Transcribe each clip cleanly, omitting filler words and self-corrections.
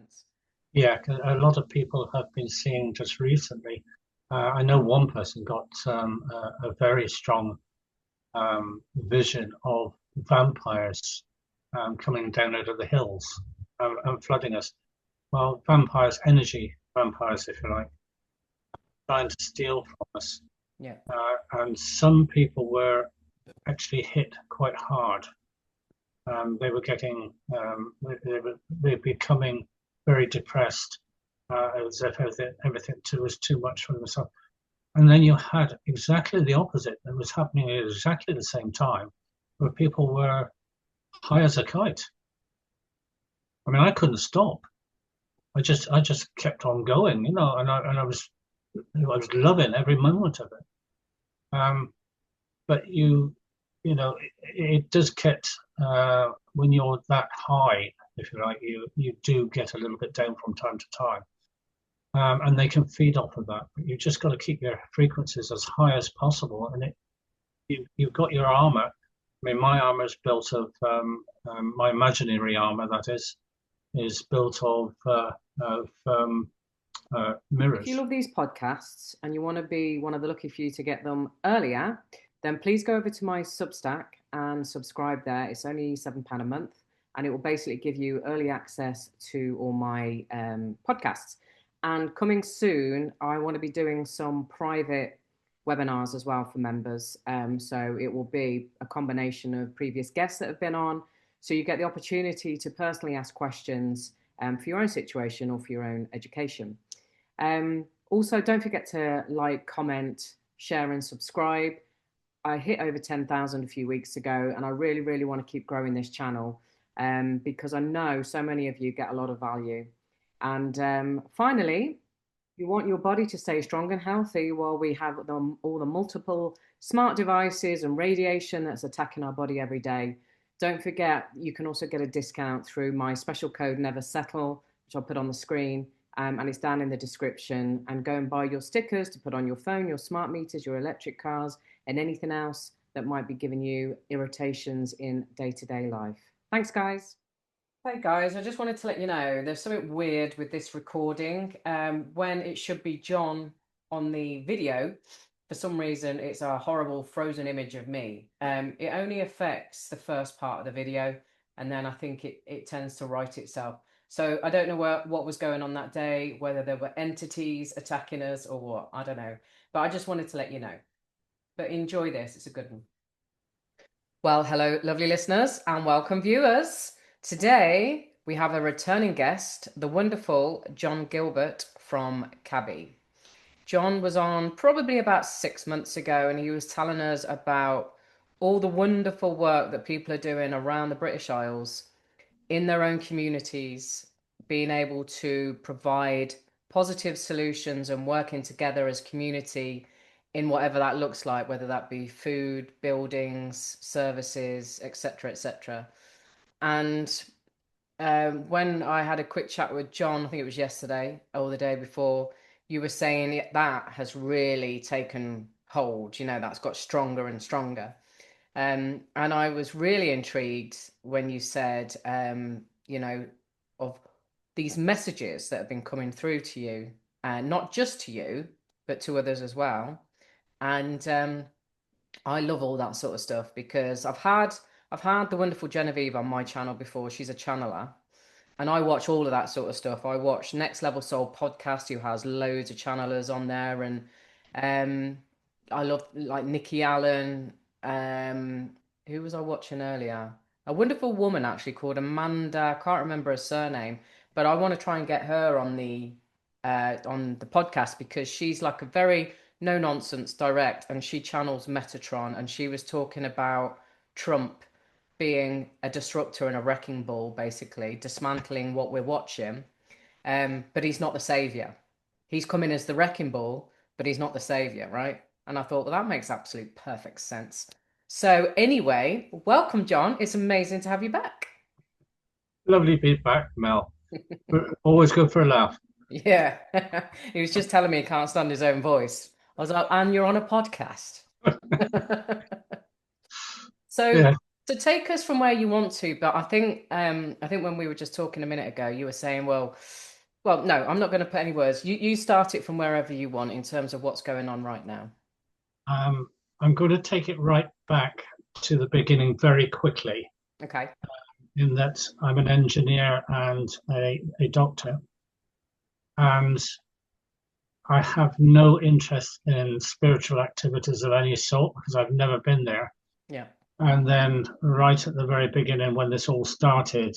sense. Yeah, 'cause a lot of people have been seeing just recently. I know one person got a very strong vision of vampires coming down out of the hills and flooding us. Well, vampires, energy vampires, if you like, trying to steal from us. Yeah. And some people were actually hit quite hard. They were getting, they were becoming very depressed, as if everything was too much for themselves. And then you had exactly the opposite that was happening at exactly the same time, where people were high as a kite. I mean, I couldn't stop. I just kept on going, and I was loving every moment of it. Um, but it does get when you're that high, if you like, you do get a little bit down from time to time, and they can feed off of that. But you just got to keep your frequencies as high as possible, and you've got your armor. I mean, my armor is built of my imaginary armor, that is built of If you mirrors. love these podcasts and you want to be one of the lucky few to get them earlier, then please go over to my Substack and subscribe there. It's only £7 a month, and it will basically give you early access to all my podcasts. And coming soon, I want to be doing some private webinars as well for members. So it will be a combination of previous guests that have been on. So you get the opportunity to personally ask questions for your own situation or for your own education. Also, don't forget to like, comment, share, and subscribe. I hit over 10,000 a few weeks ago, and I really, really want to keep growing this channel because I know so many of you get a lot of value. And finally, you want your body to stay strong and healthy while we have all the multiple smart devices and radiation that's attacking our body every day. Don't forget, you can also get a discount through my special code Never Settle, which I'll put on the screen. And it's down in the description. And go and buy your stickers to put on your phone, your smart meters, your electric cars, and anything else that might be giving you irritations in day-to-day life. Thanks, guys. Hey guys, I just wanted to let you know there's something weird with this recording. When it should be John on the video, for some reason it's a horrible frozen image of me. It only affects the first part of the video, and then I think it tends to right itself. So I don't know what was going on that day, whether there were entities attacking us or what, I don't know. But I just wanted to let you know. But enjoy this, it's a good one. Well, hello, lovely listeners, and welcome viewers. Today, we have a returning guest, the wonderful John Gilbert from CABIE. John was on probably about 6 months ago, and he was telling us about all the wonderful work that people are doing around the British Isles in their own communities, being able to provide positive solutions and working together as community in whatever that looks like, whether that be food, buildings, services, etc., etc. And when I had a quick chat with John, I think it was yesterday or the day before, you were saying that has really taken hold, that's got stronger and stronger. And I was really intrigued when you said, of these messages that have been coming through to you, not just to you, but to others as well. And I love all that sort of stuff because I've had the wonderful Genevieve on my channel before. She's a channeler, and I watch all of that sort of stuff. I watch Next Level Soul podcast, who has loads of channelers on there, and I love like Nikki Allen. Who was I watching earlier? A wonderful woman actually called Amanda. I can't remember her surname, but I want to try and get her on the podcast because she's like a very no nonsense, direct, and she channels Metatron, and she was talking about Trump being a disruptor and a wrecking ball, basically dismantling what we're watching. But he's not the savior. He's coming as the wrecking ball, but he's not the savior, right? And I thought, well, that makes absolute perfect sense. So anyway, welcome, John. It's amazing to have you back. Lovely feedback, Mel. Always good for a laugh. Yeah. He was just telling me he can't stand his own voice. I was like, and you're on a podcast. So Yeah. So take us from where you want to, but I think when we were just talking a minute ago, you were saying, well, no, I'm not going to put any words. You start it from wherever you want in terms of what's going on right now. Um, I'm going to take it right back to the beginning very quickly, Okay. in that I'm an engineer and a doctor, and I have no interest in spiritual activities of any sort because I've never been there. Yeah. And then, right at the very beginning, when this all started,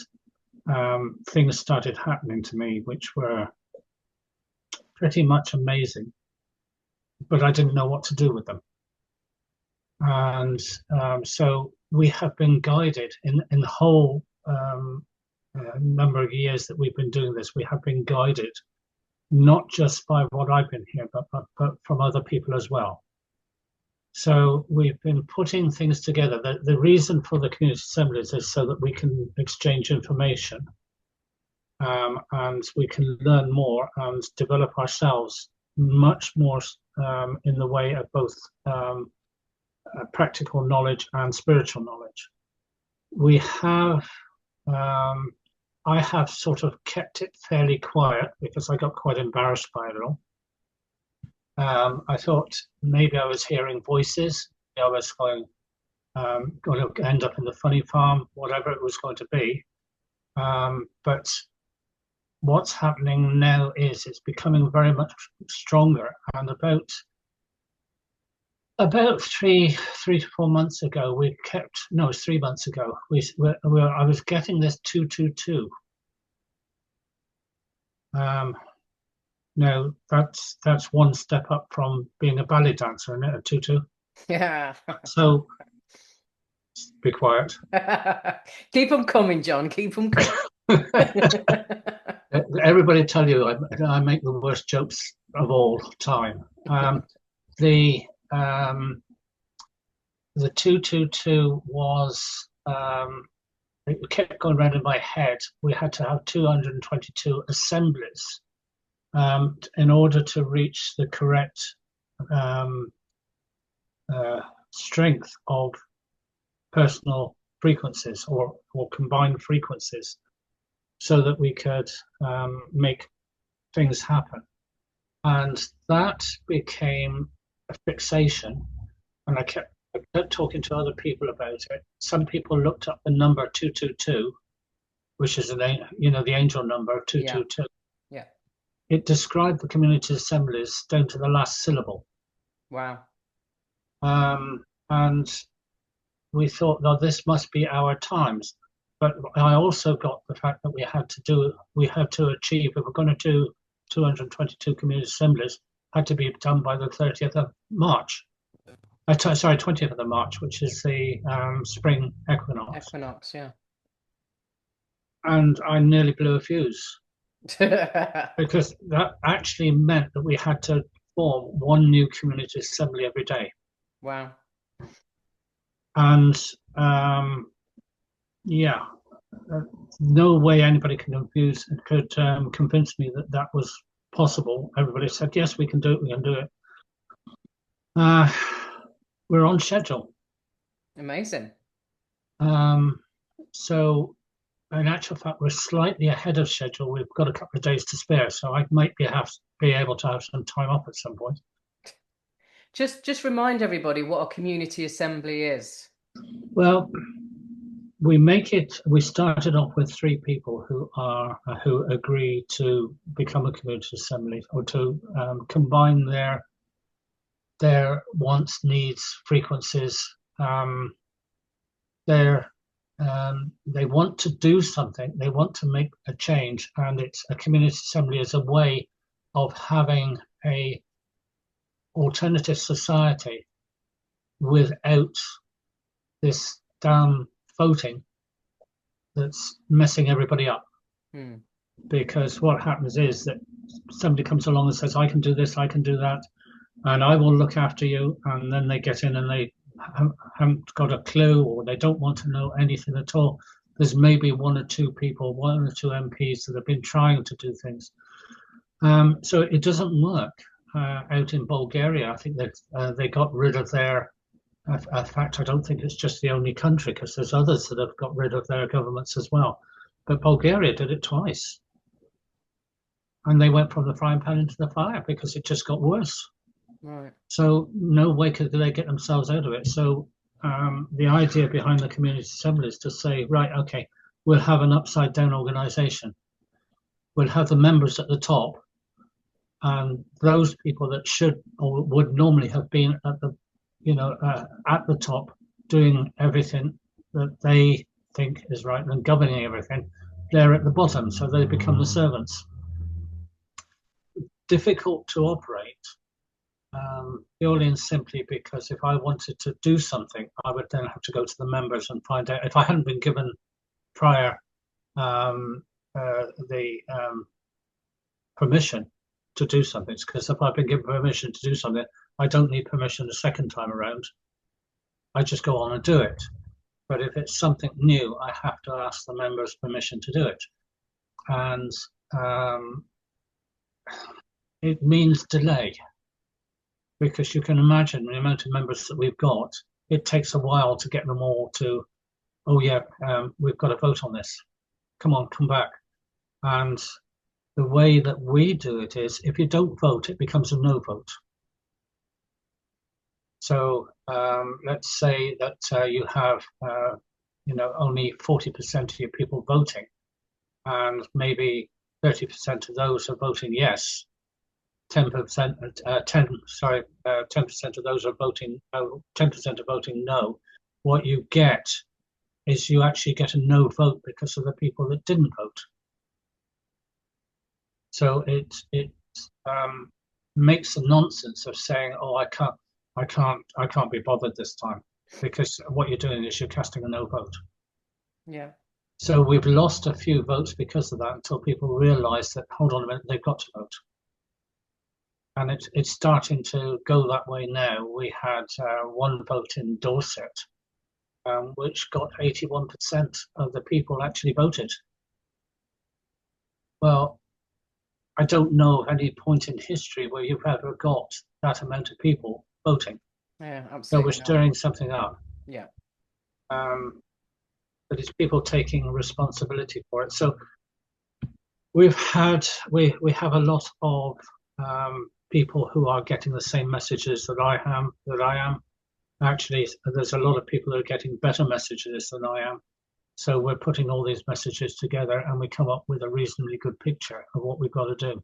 things started happening to me, which were pretty much amazing, but I didn't know what to do with them. And so we have been guided in the whole number of years that we've been doing this. We have been guided not just by what I've been here, but from other people as well. So we've been putting things together. The reason for the community assemblies is so that we can exchange information, and we can learn more and develop ourselves much more in the way of both practical knowledge and spiritual knowledge. We have, I have sort of kept it fairly quiet because I got quite embarrassed by it all. I thought maybe I was hearing voices. I was going to end up in the funny farm, whatever it was going to be. But what's happening now is it's becoming very much stronger. And about 3 to 4 months ago, we kept, no, it was 3 months ago, I was getting this 222. Now that's one step up from being a ballet dancer, isn't it? A tutu. Yeah. So be quiet. Keep them coming, John. Keep them coming. Everybody tell you I make the worst jokes of all time. The um, the 222 was it kept going around in my head. We had to have 222 assemblies in order to reach the correct um, strength of personal frequencies or combined frequencies so that we could make things happen. And that became a fixation. And I kept talking to other people about it. Some people looked up the number 222, which is the angel number 222. Yeah. It described the community assemblies down to the last syllable. Wow. And we thought, no, this must be our times. But I also got the fact that we had to achieve, if we're going to do 222 community assemblies, had to be done by the 30th of March. Sorry, 20th of March, which is the Spring Equinox. Equinox, yeah. And I nearly blew a fuse because that actually meant that we had to form one new community assembly every day. Wow. And yeah, no way anybody could convince me that that was possible. Everybody said, yes, we can do it, we can do it. We're on schedule. Amazing. So in actual fact, we're slightly ahead of schedule. We've got a couple of days to spare, so I might be able to have some time off at some point. Just remind everybody what a community assembly is. Well, we started off with 3 people who agree to become a community assembly or to combine their wants, needs, frequencies. They want to do something. They want to make a change, and it's a community assembly as a way of having a alternative society without this damn voting that's messing everybody up. Because what happens is that somebody comes along and says, I can do this, I can do that, and I will look after you, and then they get in and they haven't got a clue, or they don't want to know anything at all. There's maybe 1 or 2 people, 1 or 2 MPs that have been trying to do things. So it doesn't work. Out in Bulgaria, I think that they got rid of their In fact, I don't think it's just the only country, because there's others that have got rid of their governments as well. But Bulgaria did it twice, and they went from the frying pan into the fire because it just got worse. Right. So no way could they get themselves out of it. So the idea behind the community assembly is to say, right, okay, we'll have an upside down organisation. We'll have the members at the top, and those people that should or would normally have been at the, at the top, doing everything that they think is right and governing everything. They're at the bottom, so they become the servants. Difficult to operate. Purely and simply because if I wanted to do something, I would then have to go to the members and find out. If I hadn't been given prior the permission to do something, because if I've been given permission to do something, I don't need permission the second time around. I just go on and do it. But if it's something new, I have to ask the members' permission to do it. And it means delay, because you can imagine the amount of members that we've got. It takes a while to get them all to, oh yeah, we've got to vote on this. Come on, come back. And the way that we do it is, if you don't vote, it becomes a no vote. So let's say that you have, only 40% of your people voting, and maybe 30% of those are voting yes. 10%, 10% of those are voting no, 10% are voting no. What you get is you actually get a no vote because of the people that didn't vote. So it makes the nonsense of saying, "Oh, I can't be bothered this time," because what you're doing is you're casting a no vote. Yeah. So we've lost a few votes because of that, until people realise that, hold on a minute, they've got to vote. And it's starting to go that way now. We had one vote in Dorset, which got 81% of the people actually voted. Well, I don't know of any point in history where you've ever got that amount of people voting. Yeah, absolutely. So we're stirring something up. Yeah. But it's people taking responsibility for it. So we have a lot of people who are getting the same messages that I am. Actually, there's a lot of people who are getting better messages than I am. So we're putting all these messages together, and we come up with a reasonably good picture of what we've got to do.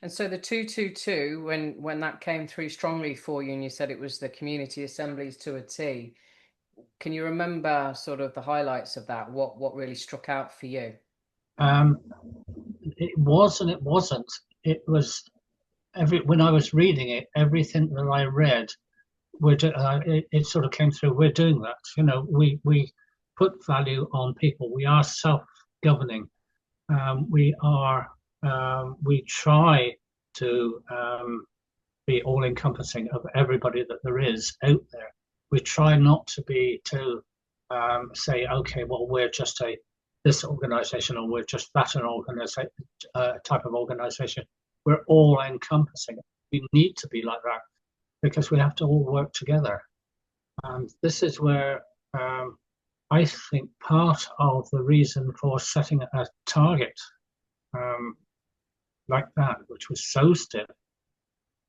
And so the 222, when that came through strongly for you, and you said it was the community assemblies to a T, can you remember sort of the highlights of that? What really struck out for you? It was and it wasn't. It was when I was reading it, everything that I read, it sort of came through. We're doing that. We put value on people. We are self-governing. We try to be all-encompassing of everybody that there is out there. We try not to say, okay, well, we're just this organization, or we're just that type of organization. We're all-encompassing. We need to be like that because we have to all work together. And this is where I think part of the reason for setting a target like that, which was so stiff,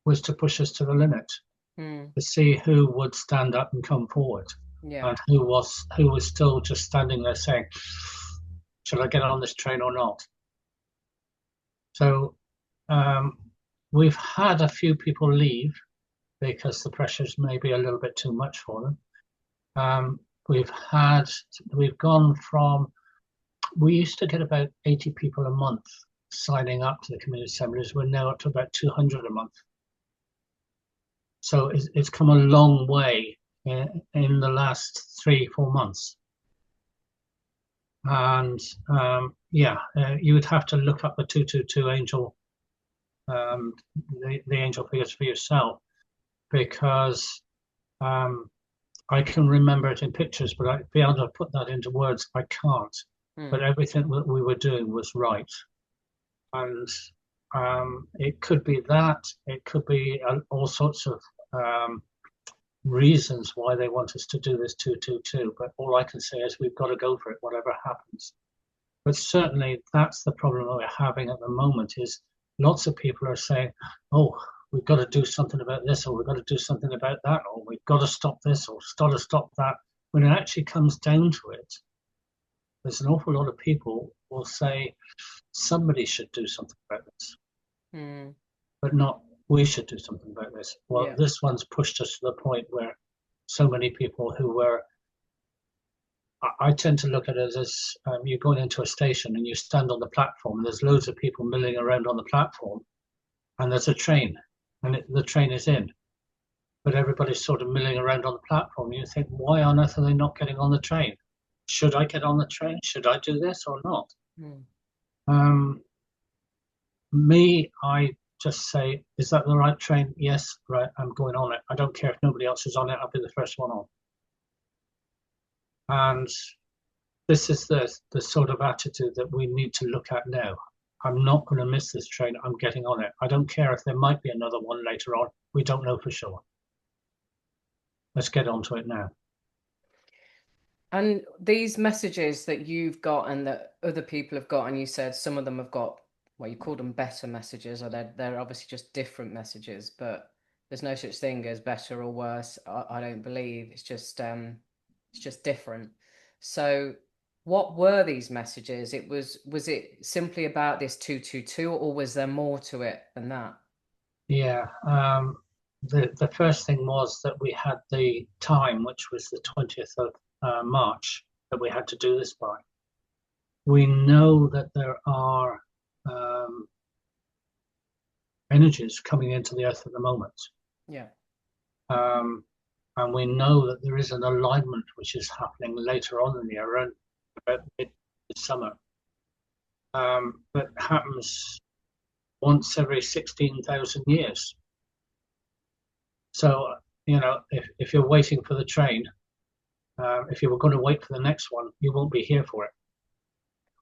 was to push us to the limit, to see who would stand up and come forward, and who was still just standing there saying, "Shall I get on this train or not?" So we've had a few people leave because the pressures may be a little bit too much for them. We've gone from, we used to get about 80 people a month signing up to the community assemblies. We're now up to about 200 a month. So it's come a long way in the last 3-4 months. And you would have to look up the 222 angel, the angel figures for yourself, because I can remember it in pictures, but I'd be able to put that into words, I can't. But everything that we were doing was right. And it could be that, it could be all sorts of reasons why they want us to do this 222, but all I can say is we've got to go for it, whatever happens. But certainly that's the problem that we're having at the moment is lots of people are saying, oh, we've got to do something about this, or we've got to do something about that, or we've got to stop this, or got to stop that. When it actually comes down to it, there's an awful lot of people will say somebody should do something about this, but not we should do something about this. Well, Yeah. this one's pushed us to the point where so many people who were I tend to look at it as you're going into a station and you stand on the platform and there's loads of people milling around on the platform and there's a train and the train is in, but everybody's sort of milling around on the platform. You think, why on earth are they not getting on the train? Should I get on the train? Should I do this or not? Um, I just say, is that the right train? Yes, right, I'm going on it. I don't care if nobody else is on it, I'll be the first one on. And this is the sort of attitude that we need to look at now. I'm not going to miss this train. I'm getting on it. I don't care if there might be another one later on. We don't know for sure. Let's get onto it now. And these messages that you've got and that other people have got, and you said some of them have got, well, you called them better messages, or they're obviously just different messages, but there's no such thing as better or worse. I don't believe it's just different. So what were these messages? Was it simply about this 222, or was there more to it than that? Yeah. The first thing was that we had the time, which was the 20th of March, that we had to do this by. We know that there are energies coming into the Earth at the moment. Yeah. And we know that there is an alignment which is happening later on in the year, around about mid-summer, that happens once every 16,000 years. So, you know, if you're waiting for the train, if you were going to wait for the next one, you won't be here for it.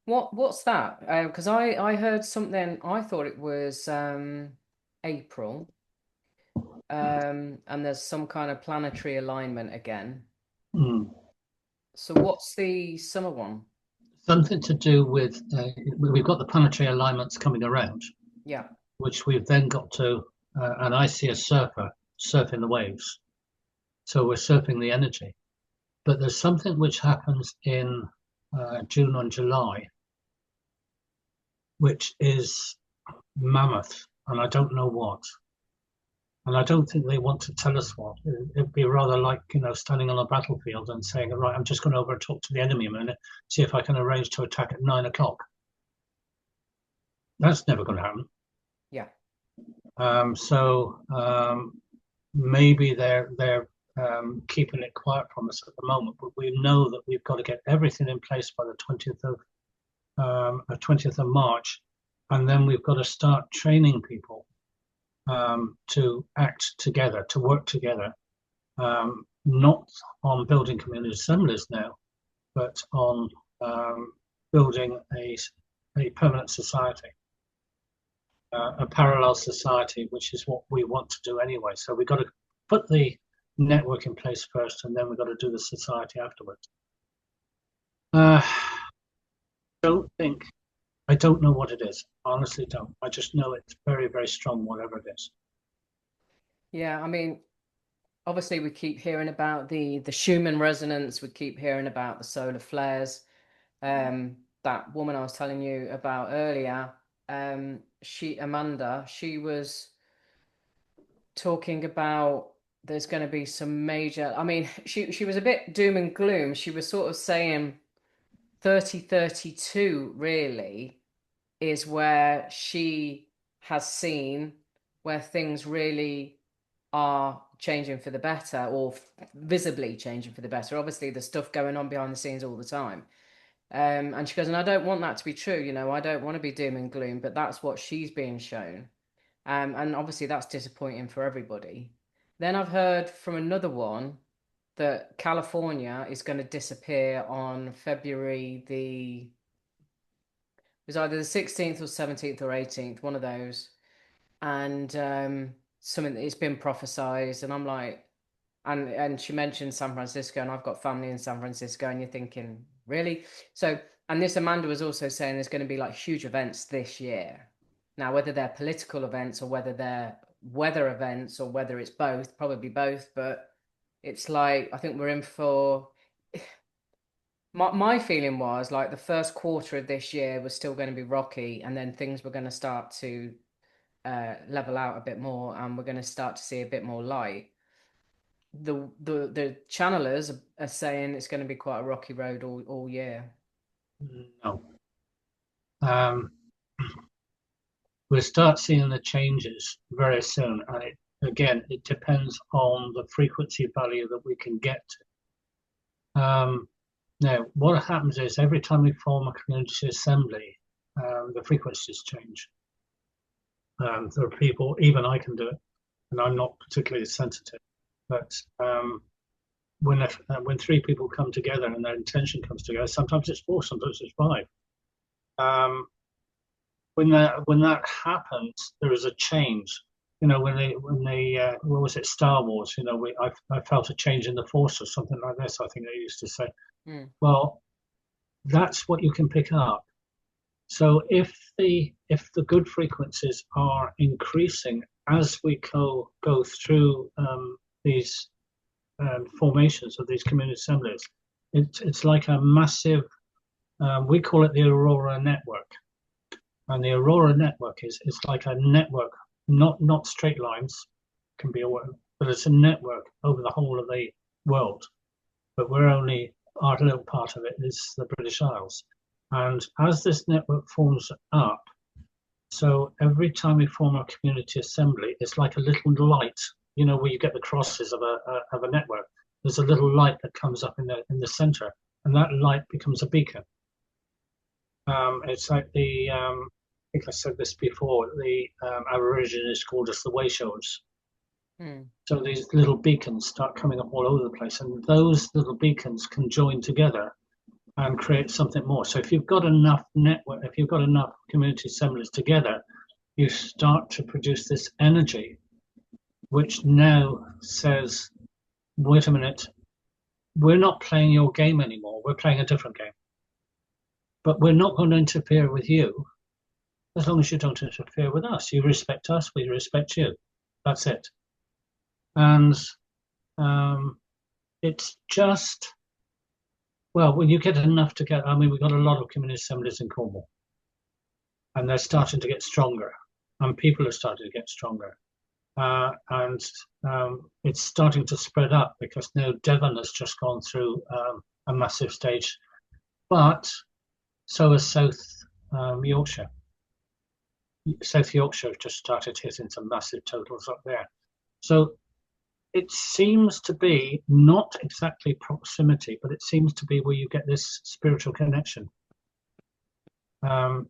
What's that? Because I heard something. I thought it was April, and there's some kind of planetary alignment again. Mm. So what's the summer one? Something to do with, we've got the planetary alignments coming around, Yeah. which we've then got to, and I see a surfer surfing the waves. So we're surfing the energy. But there's something which happens in June and July, which is mammoth, and I don't know what. And I don't think they want to tell us what. It'd be rather like, you know, standing on a battlefield and saying, right, I'm just going over and talk to the enemy a minute, see if I can arrange to attack at 9 o'clock. That's never going to happen. Yeah. So maybe they're keeping it quiet from us at the moment, but we know that we've got to get everything in place by the 20th of March, and then we've got to start training people to act together, to work together, not on building community assemblies now, but on building a permanent society, a parallel society, which is what we want to do anyway. So we've got to put the network in place first, and then we've got to do the society afterwards. I don't know what it is. Honestly, don't. I just know it's very, very strong, whatever it is. Yeah. I mean, obviously we keep hearing about the Schumann resonance. We keep hearing about the solar flares. That woman I was telling you about earlier, Amanda, she was talking about there's going to be some major, I mean, she was a bit doom and gloom. She was sort of saying 3032 really is where she has seen where things really are changing for the better, or visibly changing for the better. Obviously there's stuff going on behind the scenes all the time. And she goes, and I don't want that to be true, you know, I don't want to be doom and gloom, but that's what she's being shown. And obviously that's disappointing for everybody. Then I've heard from another one that California is going to disappear on February it was either the 16th or 17th or 18th, one of those. And something that it's been prophesized, and I'm like, And she mentioned San Francisco, and I've got family in San Francisco, and you're thinking, really? So, and this Amanda was also saying there's going to be like huge events this year. Now, whether they're political events or whether they're weather events or whether it's both, probably both, but it's like I think we're in for my feeling was like the first quarter of this year was still going to be rocky, and then things were going to start to level out a bit more, and we're going to start to see a bit more light. The channelers are saying it's going to be quite a rocky road all year. No. We'll start seeing the changes very soon. And again, it depends on the frequency value that we can get to. Now, what happens is every time we form a community assembly, the frequencies change. There are people, even I can do it, and I'm not particularly sensitive, but when three people come together and their intention comes together, sometimes it's four, sometimes it's five. When that happens, there is a change. You know, when they what was it, Star Wars? You know, I felt a change in the Force or something like this. I think they used to say. Well, that's what you can pick up. So if the good frequencies are increasing as we go through these formations of these community assemblies, it's like a massive. We call it the Aurora network. And the Aurora network is like a network, not straight lines, can be a word, but it's a network over the whole of the world. But we're only, our little part of it is the British Isles. And as this network forms up, so every time we form a community assembly, it's like a little light, you know, where you get the crosses of a network. There's a little light that comes up in the center, and that light becomes a beacon. It's like I think I said this before, the Aborigines called us the Wayshowers. So these little beacons start coming up all over the place, and those little beacons can join together and create something more. So if you've got enough network, if you've got enough community assemblies together, you start to produce this energy, which now says, wait a minute, we're not playing your game anymore, we're playing a different game. But we're not going to interfere with you as long as you don't interfere with us. You respect us, we respect you. That's it. And it's just, well, when you get enough together, I mean, we've got a lot of community assemblies in Cornwall, and they're starting to get stronger, and people are starting to get stronger. And it's starting to spread up because now Devon has just gone through a massive stage, but so has South Yorkshire. South Yorkshire have just started hitting some massive totals up there. So it seems to be not exactly proximity, but it seems to be where you get this spiritual connection.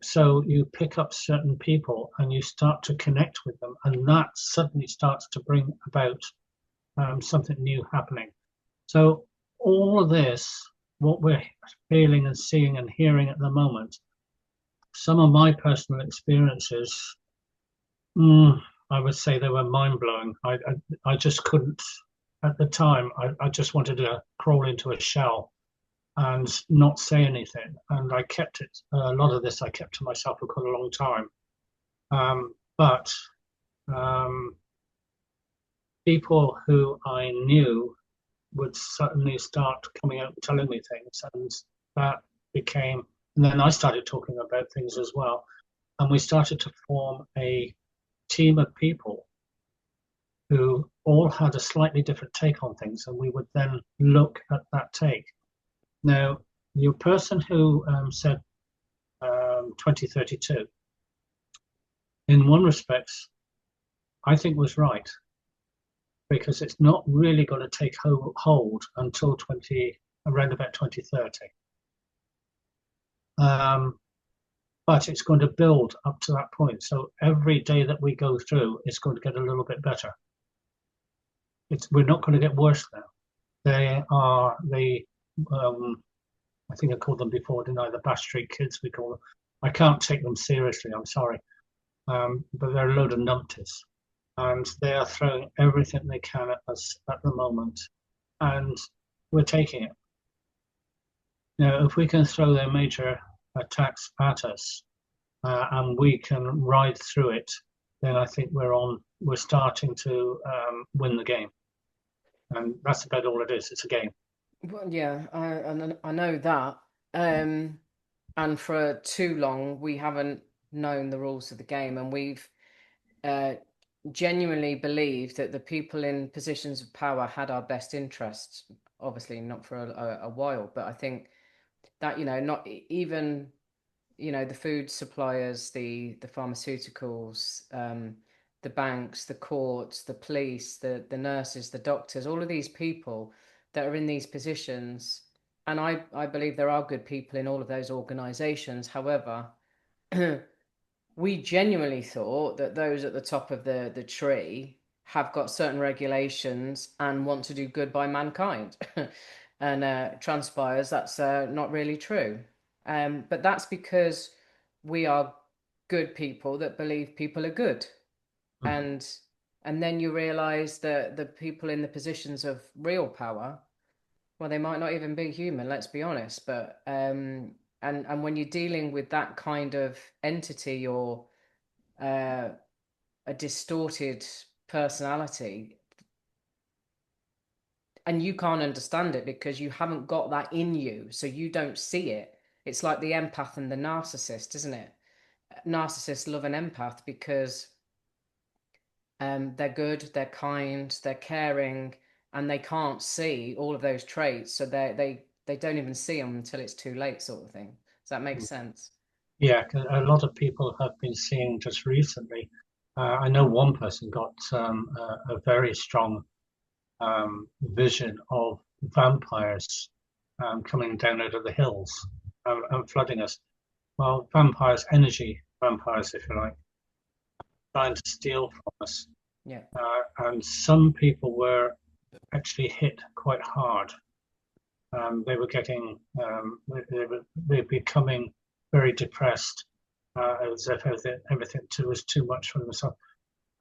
So you pick up certain people and you start to connect with them, and that suddenly starts to bring about something new happening. So all of this, what we're feeling and seeing and hearing at the moment, some of my personal experiences, I would say they were mind-blowing. I just couldn't, at the time, I just wanted to crawl into a shell and not say anything. And I kept it, a lot of this I kept to myself for quite a long time. But people who I knew would suddenly start coming out and telling me things, and that became, and then I started talking about things as well, and we started to form a team of people who all had a slightly different take on things, and we would then look at that take. Now, your person who said 2032, in one respect, I think was right, because it's not really going to take hold until around about 2030. But it's going to build up to that point. So every day that we go through, it's going to get a little bit better. We're not going to get worse now. They are I think I called them before, didn't I? The Bash Street Kids, we call them. I can't take them seriously, I'm sorry. But they're a load of numpties. and they are throwing everything they can at us at the moment, and we're taking it. If we can throw their major attacks at us, and we can ride through it, then I think we're starting to win the game, and that's about all it is. It's a game. Well, yeah, I know that. Um, and for too long, we haven't known the rules of the game, and we've uh, genuinely believed that the people in positions of power had our best interests. Obviously, not for a while, but I think that, not even, the food suppliers, the pharmaceuticals, the banks, the courts, the police, the nurses, the doctors, all of these people that are in these positions. And I believe there are good people in all of those organizations. However, we genuinely thought that those at the top of the tree have got certain regulations and want to do good by mankind. And transpires that's not really true. But that's because we are good people that believe people are good. Mhm. And and then you realize that the people in the positions of real power, well, they might not even be human, let's be honest. But and when you're dealing with that kind of entity or uh, a distorted personality, and you can't understand it because you haven't got that in you, so you don't see it. It's like the empath and the narcissist, isn't it? Narcissists love an empath because they're good, they're kind, they're caring, and they can't see all of those traits, so they don't even see them until it's too late, sort of thing. Does that make sense? Yeah, 'cause a lot of people have been seeing just recently. I know one person got a very strong vision of vampires coming down out of the hills and flooding us. Well, vampires, energy vampires, if you like, trying to steal from us. Yeah. And some people were actually hit quite hard. They were getting, they were becoming very depressed, as if everything was too much for themselves.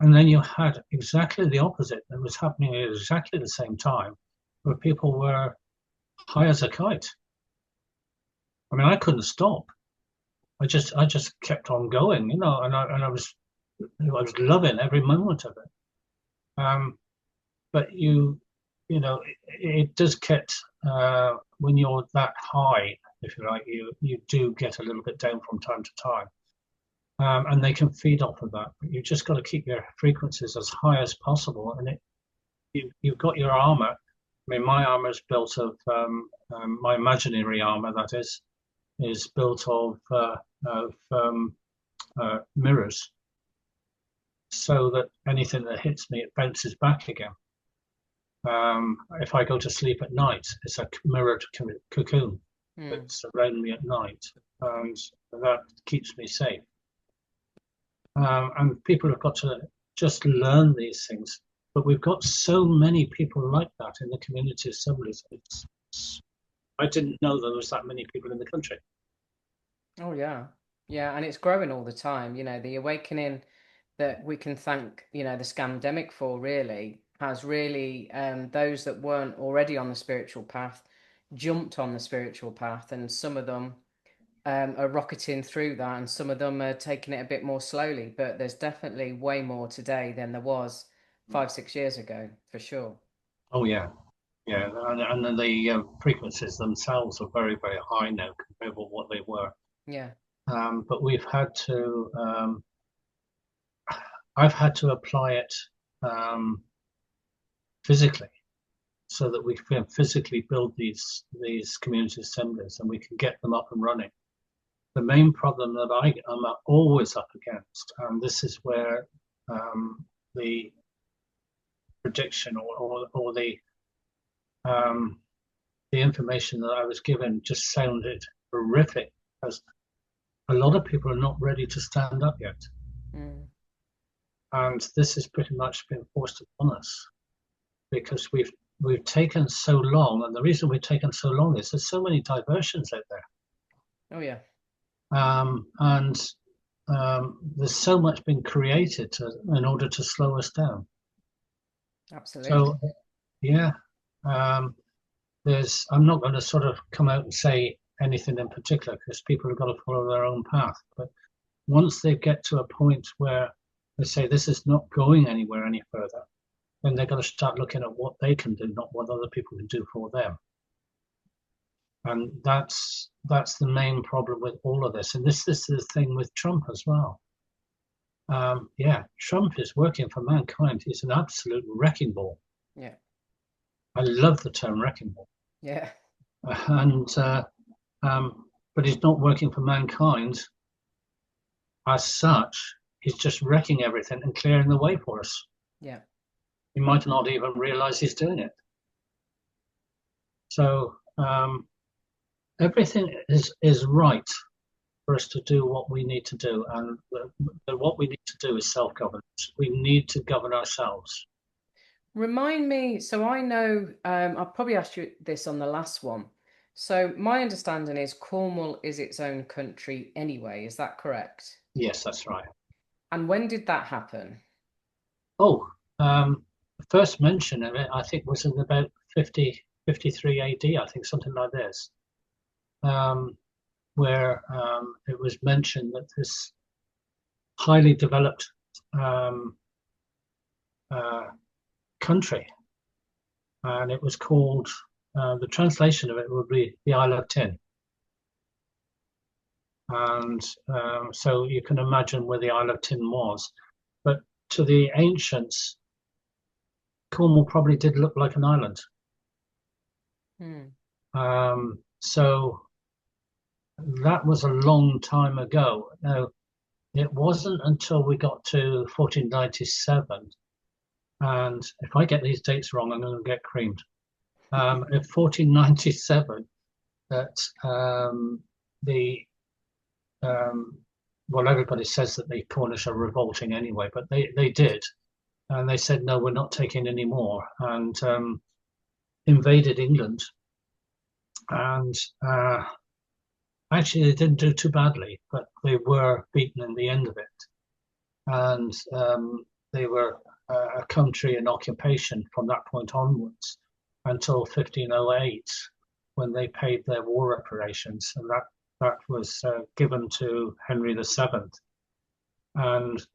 And then you had exactly the opposite that was happening at exactly the same time, where people were high as a kite. I mean, I couldn't stop. I just kept on going, and I was loving every moment of it. Um, but it does get when you're that high, if you like, you do get a little bit down from time to time, and they can feed off of that. But you just got to keep your frequencies as high as possible, and you've got your armor. I mean, my armor is built of my imaginary armor, that is built of mirrors, so that anything that hits me, it bounces back again. If I go to sleep at night, it's a mirrored cocoon Mm. that's around me at night, and that keeps me safe. And people have got to just learn these things. But we've got so many people like that in the community assemblies. I didn't know there was that many people in the country. Oh yeah. Yeah, and it's growing all the time. The awakening that we can thank, the scamdemic for really has really those that weren't already on the spiritual path jumped on the spiritual path, and some of them are rocketing through that, and some of them are taking it a bit more slowly. But there's definitely way more today than there was 5, 6 years ago, for sure. Oh yeah, yeah, and the frequencies themselves are very, very high now compared with what they were. Yeah. But I've had to apply it physically, so that we can physically build these community assemblies and we can get them up and running. The main problem that I am always up against, and this is where the prediction or the information that I was given just sounded horrific, because a lot of people are not ready to stand up yet. Mm. And this has pretty much been forced upon us because we've taken so long, and the reason we've taken so long is there's so many diversions out there. Oh yeah. And there's so much been created in order to slow us down. Absolutely. So, yeah, um, I'm not going to sort of come out and say anything in particular because people have got to follow their own path. But once they get to a point where they say this is not going anywhere any further, then they've got to start looking at what they can do, not what other people can do for them. And that's the main problem with all of this. And this is the thing with Trump as well. Yeah, Trump is working for mankind. He's an absolute wrecking ball. Yeah. I love the term wrecking ball. Yeah. And but he's not working for mankind as such. He's just wrecking everything and clearing the way for us. Yeah. He might not even realize he's doing it. So everything is right for us to do what we need to do, and what we need to do is self-governance. We need to govern ourselves. Remind me, so I know, I probably asked you this on the last one. So my understanding is Cornwall is its own country anyway. Is that correct? Yes, that's right. And when did that happen? Oh, the first mention of it, I think, was in about 53 AD, I think, something like this, where it was mentioned that this highly developed country, and it was called, the translation of it would be the Isle of Tin. And so you can imagine where the Isle of Tin was. But to the ancients, Cornwall probably did look like an island. So that was a long time ago. Now, it wasn't until we got to 1497, and if I get these dates wrong, I'm going to get creamed. In 1497, that well, everybody says that the Cornish are revolting anyway, but they did, and they said no, we're not taking any more, and invaded England, and actually they didn't do too badly, but they were beaten in the end of it, and they were a country in occupation from that point onwards until 1508, when they paid their war reparations, and that was given to Henry VII, and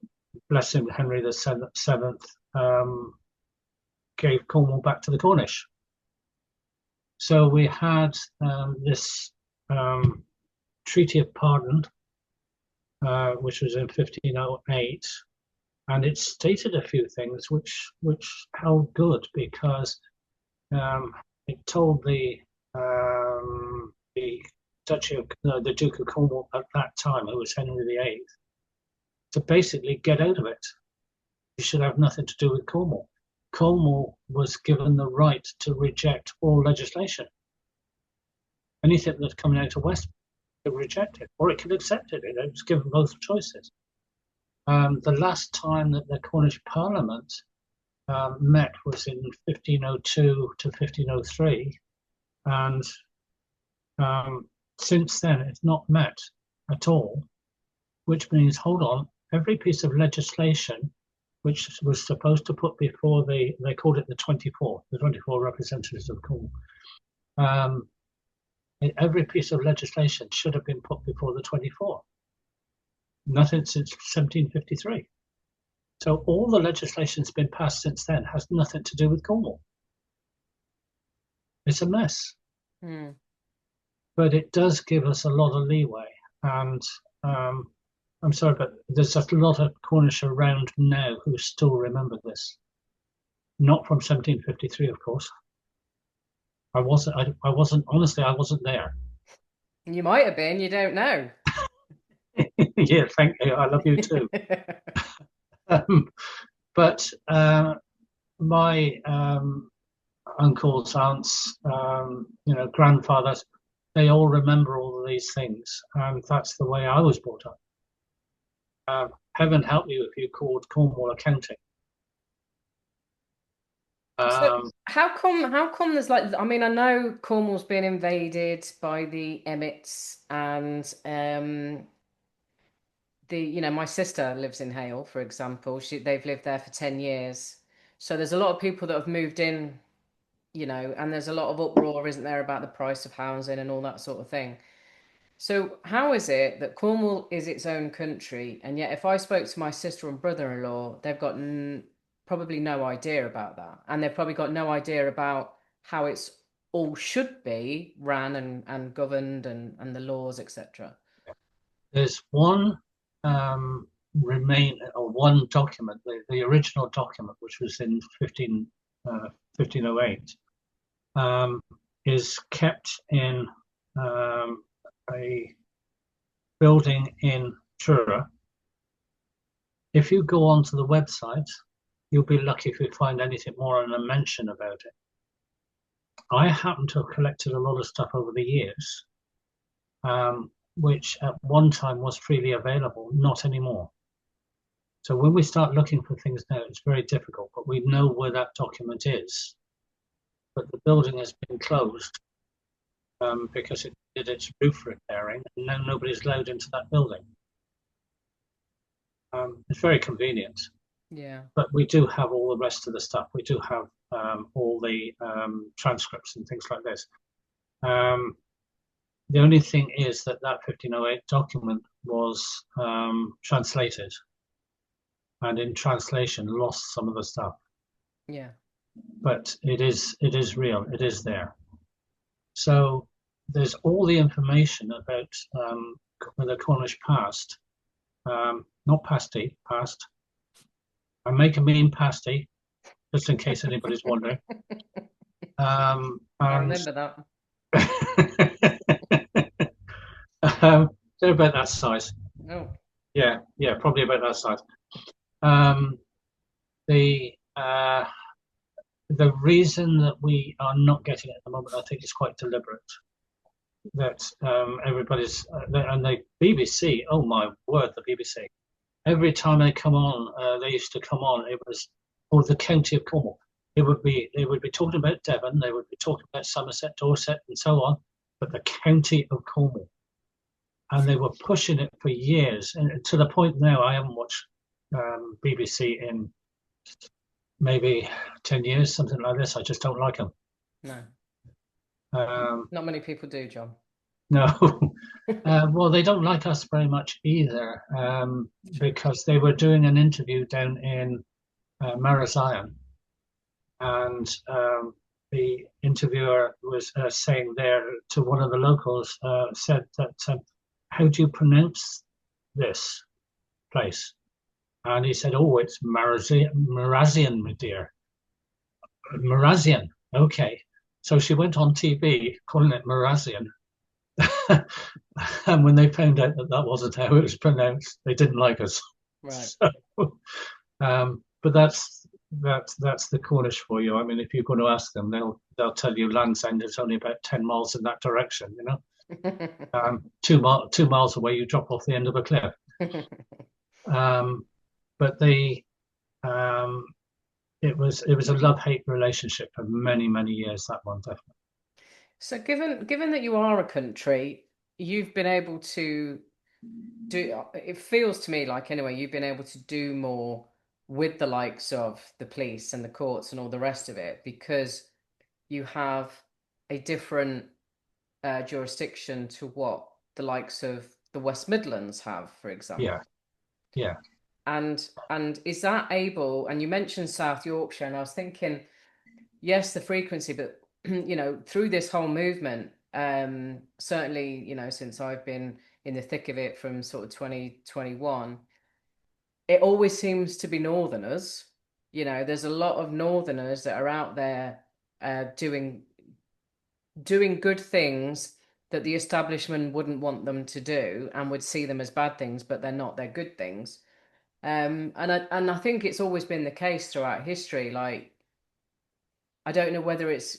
bless him, Henry VII gave Cornwall back to the Cornish. So we had this Treaty of Pardon, which was in 1508, and it stated a few things which held good, because it told the Duchy of the Duke of Cornwall at that time, who was Henry VIII, to basically get out of it. You should have nothing to do with Cornwall. Cornwall was given the right to reject all legislation. Anything that's coming out of West, it could reject it, or it could accept it. It was given both choices. The last time that the Cornish Parliament met was in 1502 to 1503, and since then it's not met at all, which means, hold on, every piece of legislation which was supposed to put before they called it the 24 representatives of Cornwall, every piece of legislation should have been put before the 24. Nothing since 1753. So all the legislation that's been passed since then has nothing to do with Cornwall. It's a mess. But it does give us a lot of leeway. And I'm sorry, but there's a lot of Cornish around now who still remember this. Not from 1753, of course. I wasn't, honestly, I wasn't there. You might have been, you don't know. Yeah, thank you. I love you too. But my uncles, aunts, grandfathers, they all remember all of these things, and that's the way I was brought up. Heaven help you if you called Cornwall accounting. So how come there's like, I mean, I know Cornwall's been invaded by the Emmets, and my sister lives in Hale, for example. They've lived there for 10 years. So there's a lot of people that have moved in, and there's a lot of uproar, isn't there, about the price of housing and all that sort of thing. So how is it that Cornwall is its own country, and yet if I spoke to my sister and brother-in-law, they've got probably no idea about that, and they've probably got no idea about how it's all should be ran and governed and the laws, etc. There's one one document, the original document, which was in 1508, is kept in a building in Truro. If you go onto the website, you'll be lucky if you find anything more than a mention about it. I happen to have collected a lot of stuff over the years, which at one time was freely available, not anymore. So when we start looking for things now, it's very difficult, but we know where that document is. But the building has been closed because it did its roof repairing, and now nobody's allowed into that building. It's very convenient. Yeah. But we do have all the rest of the stuff. We do have all the transcripts and things like this. The only thing is that 1508 document was translated, and in translation lost some of the stuff. Yeah. But it is real. It is there. So there's all the information about the Cornish past, not pasty, past. I make a mean pasty, just in case anybody's wondering. I remember that. They're about that size. Oh. Yeah, probably about that size. The reason that we are not getting it at the moment, I think, is quite deliberate. That everybody's and the BBC. Oh my word, the BBC! Every time they come on, they used to come on. It was the county of Cornwall. They would be talking about Devon. They would be talking about Somerset, Dorset, and so on. But the county of Cornwall, and they were pushing it for years, and to the point now I haven't watched BBC in maybe 10 years, something like this. I just don't like them. No. Not many people do, John. No. Well, they don't like us very much either, because they were doing an interview down in Marazion, and the interviewer was saying there to one of the locals, said that, how do you pronounce this place? And he said, oh, it's Marazion, my dear. Marazion, okay. So she went on TV calling it Marazion. And when they found out that wasn't how it was pronounced, they didn't like us. Right. So, but that's the Cornish for you. I mean, if you're going to ask them, they'll tell you Land's End is only about 10 miles in that direction. 2 miles away, you drop off the end of a cliff. But it was a love-hate relationship for many, many years, that one, definitely. So given that you are a country, you've been able to do, it feels to me like anyway, you've been able to do more with the likes of the police and the courts and all the rest of it, because you have a different jurisdiction to what the likes of the West Midlands have, for example. Yeah. And is that able, and you mentioned South Yorkshire, and I was thinking, yes, the frequency, but through this whole movement, certainly, since I've been in the thick of it from sort of 2021, it always seems to be Northerners. There's a lot of Northerners that are out there doing good things that the establishment wouldn't want them to do and would see them as bad things, but they're not, they're good things. And I think it's always been the case throughout history. Like, I don't know whether it's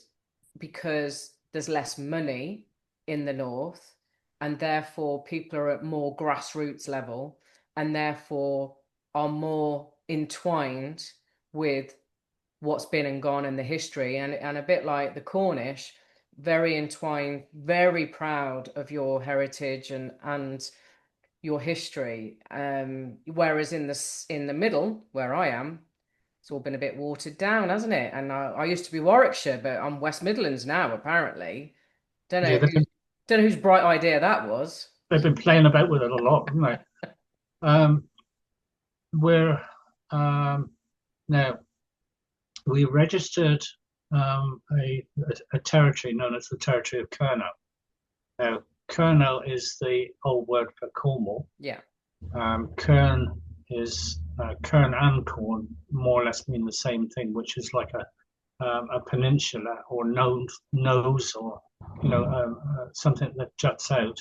because there's less money in the north, and therefore people are at more grassroots level, and therefore are more entwined with what's been and gone in the history, and a bit like the Cornish, very entwined, very proud of your heritage and your history. Whereas in the middle, where I am, it's all been a bit watered down, hasn't it? And I used to be Warwickshire, but I'm West Midlands now, apparently. Don't Yeah, know who, don't know whose bright idea that was. they've been playing about with it a lot, haven't they? Um, we're now we registered a territory known as the territory of Kernow. Now, Kernow is the old word for Cornwall. Yeah. Kern is Kern and Corn more or less mean the same thing, which is like a peninsula or nose or something that juts out.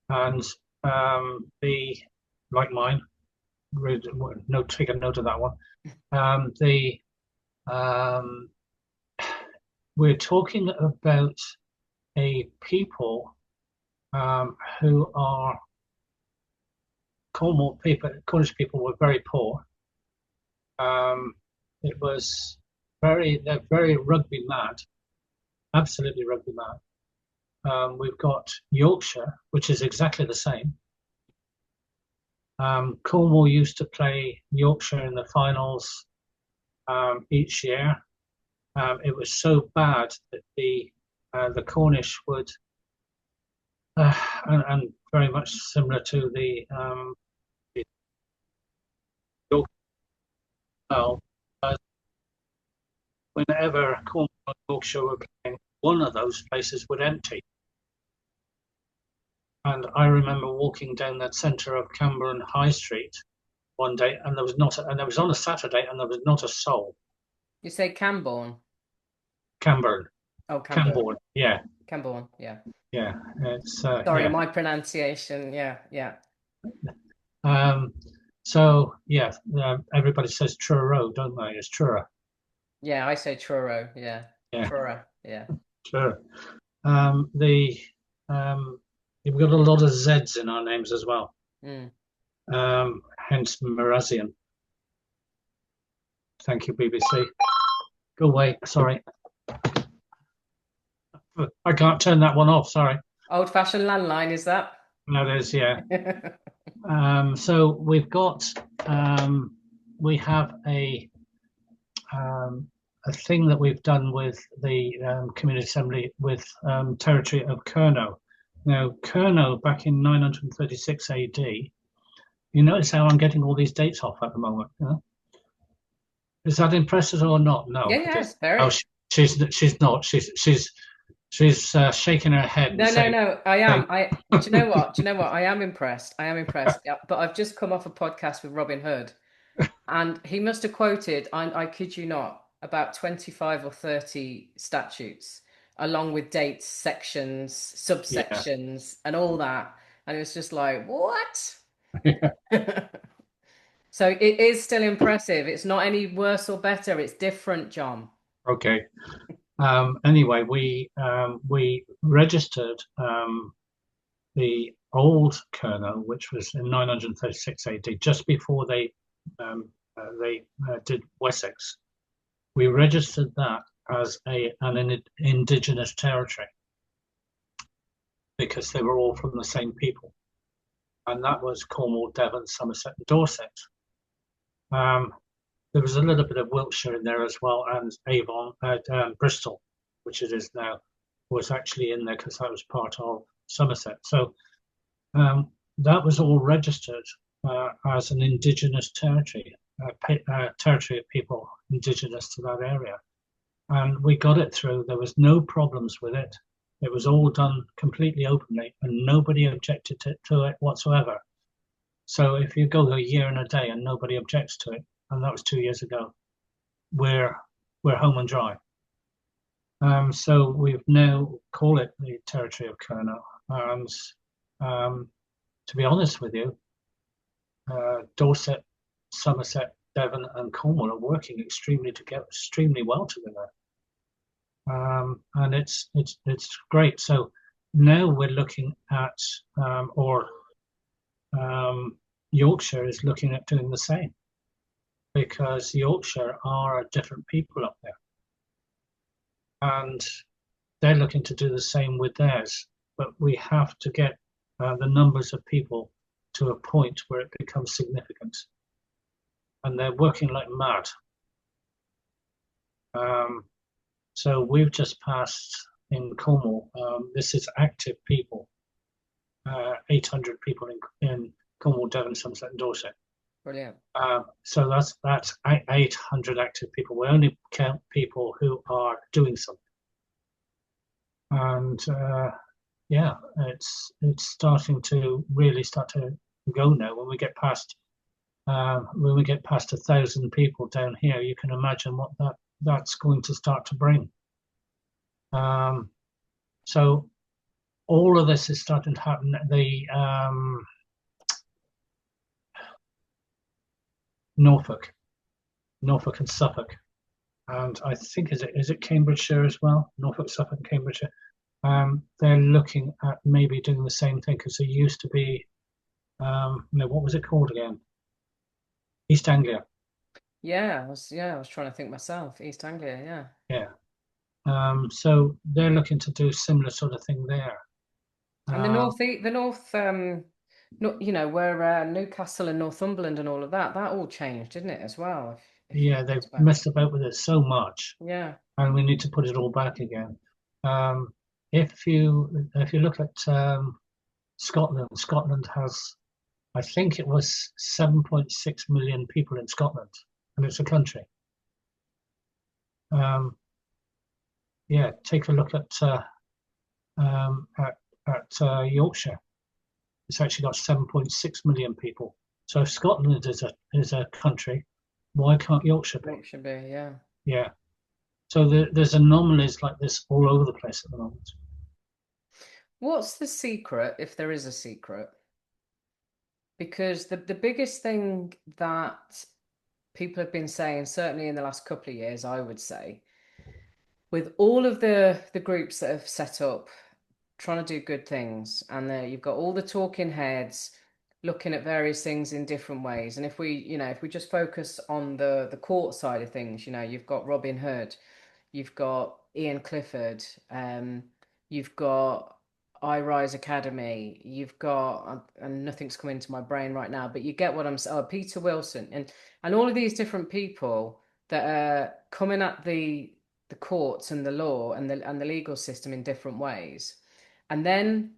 And the like mine, take a note of that one. The we're talking about a people who are Cornwall people. Cornish people were very poor. It was they're very rugby mad, absolutely rugby mad. We've got Yorkshire, which is exactly the same. Cornwall used to play Yorkshire in the finals each year. It was so bad that the Cornish would, and very much similar to the Yorkshire, whenever Cornwall and Yorkshire were playing, one of those places would empty. And I remember walking down that centre of Camborne High Street one day, and there was not, and it was on a Saturday, and there was not a soul. You say Camborne? Camborne. Oh, Camborne. Yeah. Camborne, yeah. Yeah. It's sorry, yeah. my pronunciation. Yeah, yeah. So yeah, everybody says Truro, don't they? It's Truro. Yeah, I say Truro. Yeah. Yeah. Truro. Yeah. Truro. We've got a lot of Z's in our names as well. Hence Marazian. Thank you, BBC. Go away. Sorry. I can't turn that one off. Sorry. Old-fashioned landline, is that? That is, yeah. So we've got we have a thing that we've done with the Community Assembly with territory of Kernow. Now, Kernow back in 936 AD. You notice how I'm getting all these dates off at the moment. Is that impressive or not? No. Yeah, it's very. Oh, she's not. She's shaking her head. No. I am. Do you know what? I am impressed. Yeah, but I've just come off a podcast with Robin Hood, and he must have quoted, I kid you not, about 25 or 30 statutes, along with dates, sections, subsections, and all that. And it was just like, what? So it is still impressive. It's not any worse or better. It's different, John. Okay. Anyway, we registered the old Kernow, which was in 936 AD, just before they did Wessex. We registered that as an indigenous territory because they were all from the same people, and that was Cornwall, Devon, Somerset, and Dorset. There was a little bit of Wiltshire in there as well, and Avon, Bristol, which it is now, was actually in there because that was part of Somerset. So that was all registered as an indigenous territory, territory of people indigenous to that area. And we got it through. There was no problems with it. It was all done completely openly, and nobody objected to it whatsoever. So if you go a year and a day and nobody objects to it, and that was 2 years ago, we're home and dry. So we've now call it the territory of Kernow. And to be honest with you, Dorset, Somerset, Devon, and Cornwall are working extremely well together. And it's great. So now we're looking at, Yorkshire is looking at doing the same, because Yorkshire are a different people up there, and they're looking to do the same with theirs. But we have to get the numbers of people to a point where it becomes significant. And they're working like mad. So we've just passed in Cornwall. This is active people, 800 people in Cornwall, Devon, Somerset, and Dorset. Brilliant. So that's 800 active people. We only count people who are doing something. And yeah, it's starting to really start to go now. When we get past 1,000 people down here, you can imagine what that's going to start to bring. So all of this is starting to happen. The Norfolk and Suffolk, and I think is it Cambridgeshire as well? Norfolk, Suffolk, and Cambridgeshire. They're looking at maybe doing the same thing, because there used to be, what was it called again? East Anglia. Yeah, I was trying to think myself. East Anglia, yeah. Yeah. So they're looking to do similar sort of thing there. And the north, where Newcastle and Northumberland and all of that all changed, didn't it, as well? Yeah, they've messed about with it so much. Yeah. And we need to put it all back again. If you look at Scotland has, I think it was 7.6 million people in Scotland, and it's a country. Yeah, take a look at Yorkshire. It's actually got 7.6 million people. So if Scotland is a country, why can't Yorkshire be? Yorkshire be, yeah. Yeah. So there's anomalies like this all over the place at the moment. What's the secret, if there is a secret? Because the biggest thing that people have been saying, certainly in the last couple of years, I would say, with all of the groups that have set up, trying to do good things, and you've got all the talking heads looking at various things in different ways. And if we just focus on the court side of things, you've got Robin Hood, you've got Ian Clifford, you've got I Rise Academy, you've got, and nothing's coming to my brain right now, but you get what I'm saying. Oh, Peter Wilson, and all of these different people that are coming at the courts and the law and the legal system in different ways. And then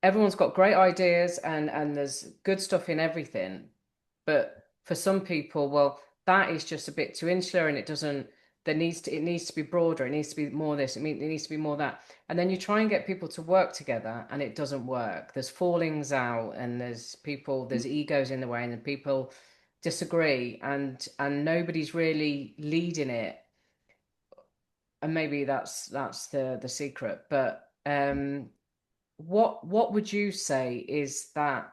everyone's got great ideas and there's good stuff in everything. But for some people, well, that is just a bit too insular, and it needs to be broader. It needs to be more this. It needs to be more that. And then you try and get people to work together, and it doesn't work. There's fallings out, and there's egos in the way, and then people disagree, and nobody's really leading it. And maybe that's the secret. But what would you say is that,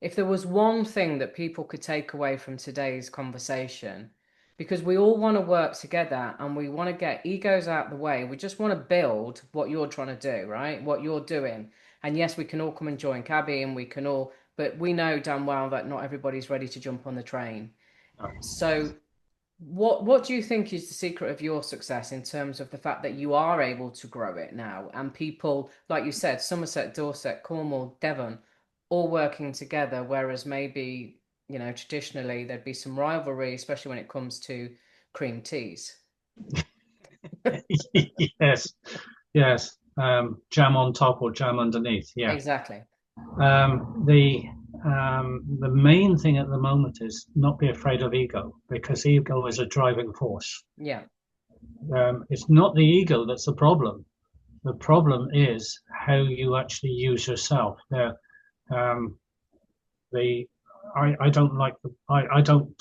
if there was one thing that people could take away from today's conversation, because we all want to work together and we want to get egos out of the way, we just want to build what you're trying to do, right? What you're doing. And yes, we can all come and join CABIE, and but we know damn well that not everybody's ready to jump on the train. So what do you think is the secret of your success, in terms of the fact that you are able to grow it now, and people, like you said, Somerset, Dorset, Cornwall, Devon, all working together, whereas maybe, traditionally there'd be some rivalry, especially when it comes to cream teas. Yes. Jam on top or jam underneath. Yeah. Exactly. The main thing at the moment is not be afraid of ego, because ego is a driving force. Yeah. It's not the ego that's the problem. The problem is how you actually use yourself. I don't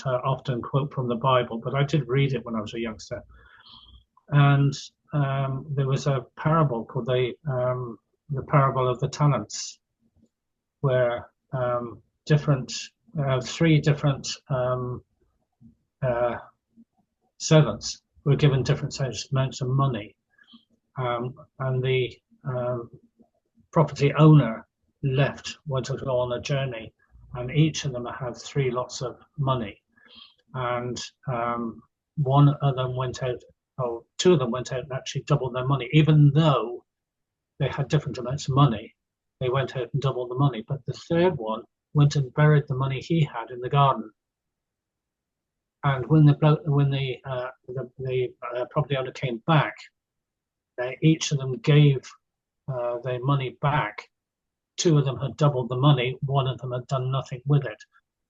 often quote from the Bible, but I did read it when I was a youngster, and there was a parable called the parable of the talents, where three different servants were given different amounts of money, and the property owner went to go on a journey, and each of them had 3 lots of money, and one of them went out, or 2 of them went out and actually doubled their money, even though they had different amounts of money. They went out and doubled the money. But the third one went and buried the money he had in the garden. And when the property owner came back, each of them gave their money back. Two of them had doubled the money. One of them had done nothing with it.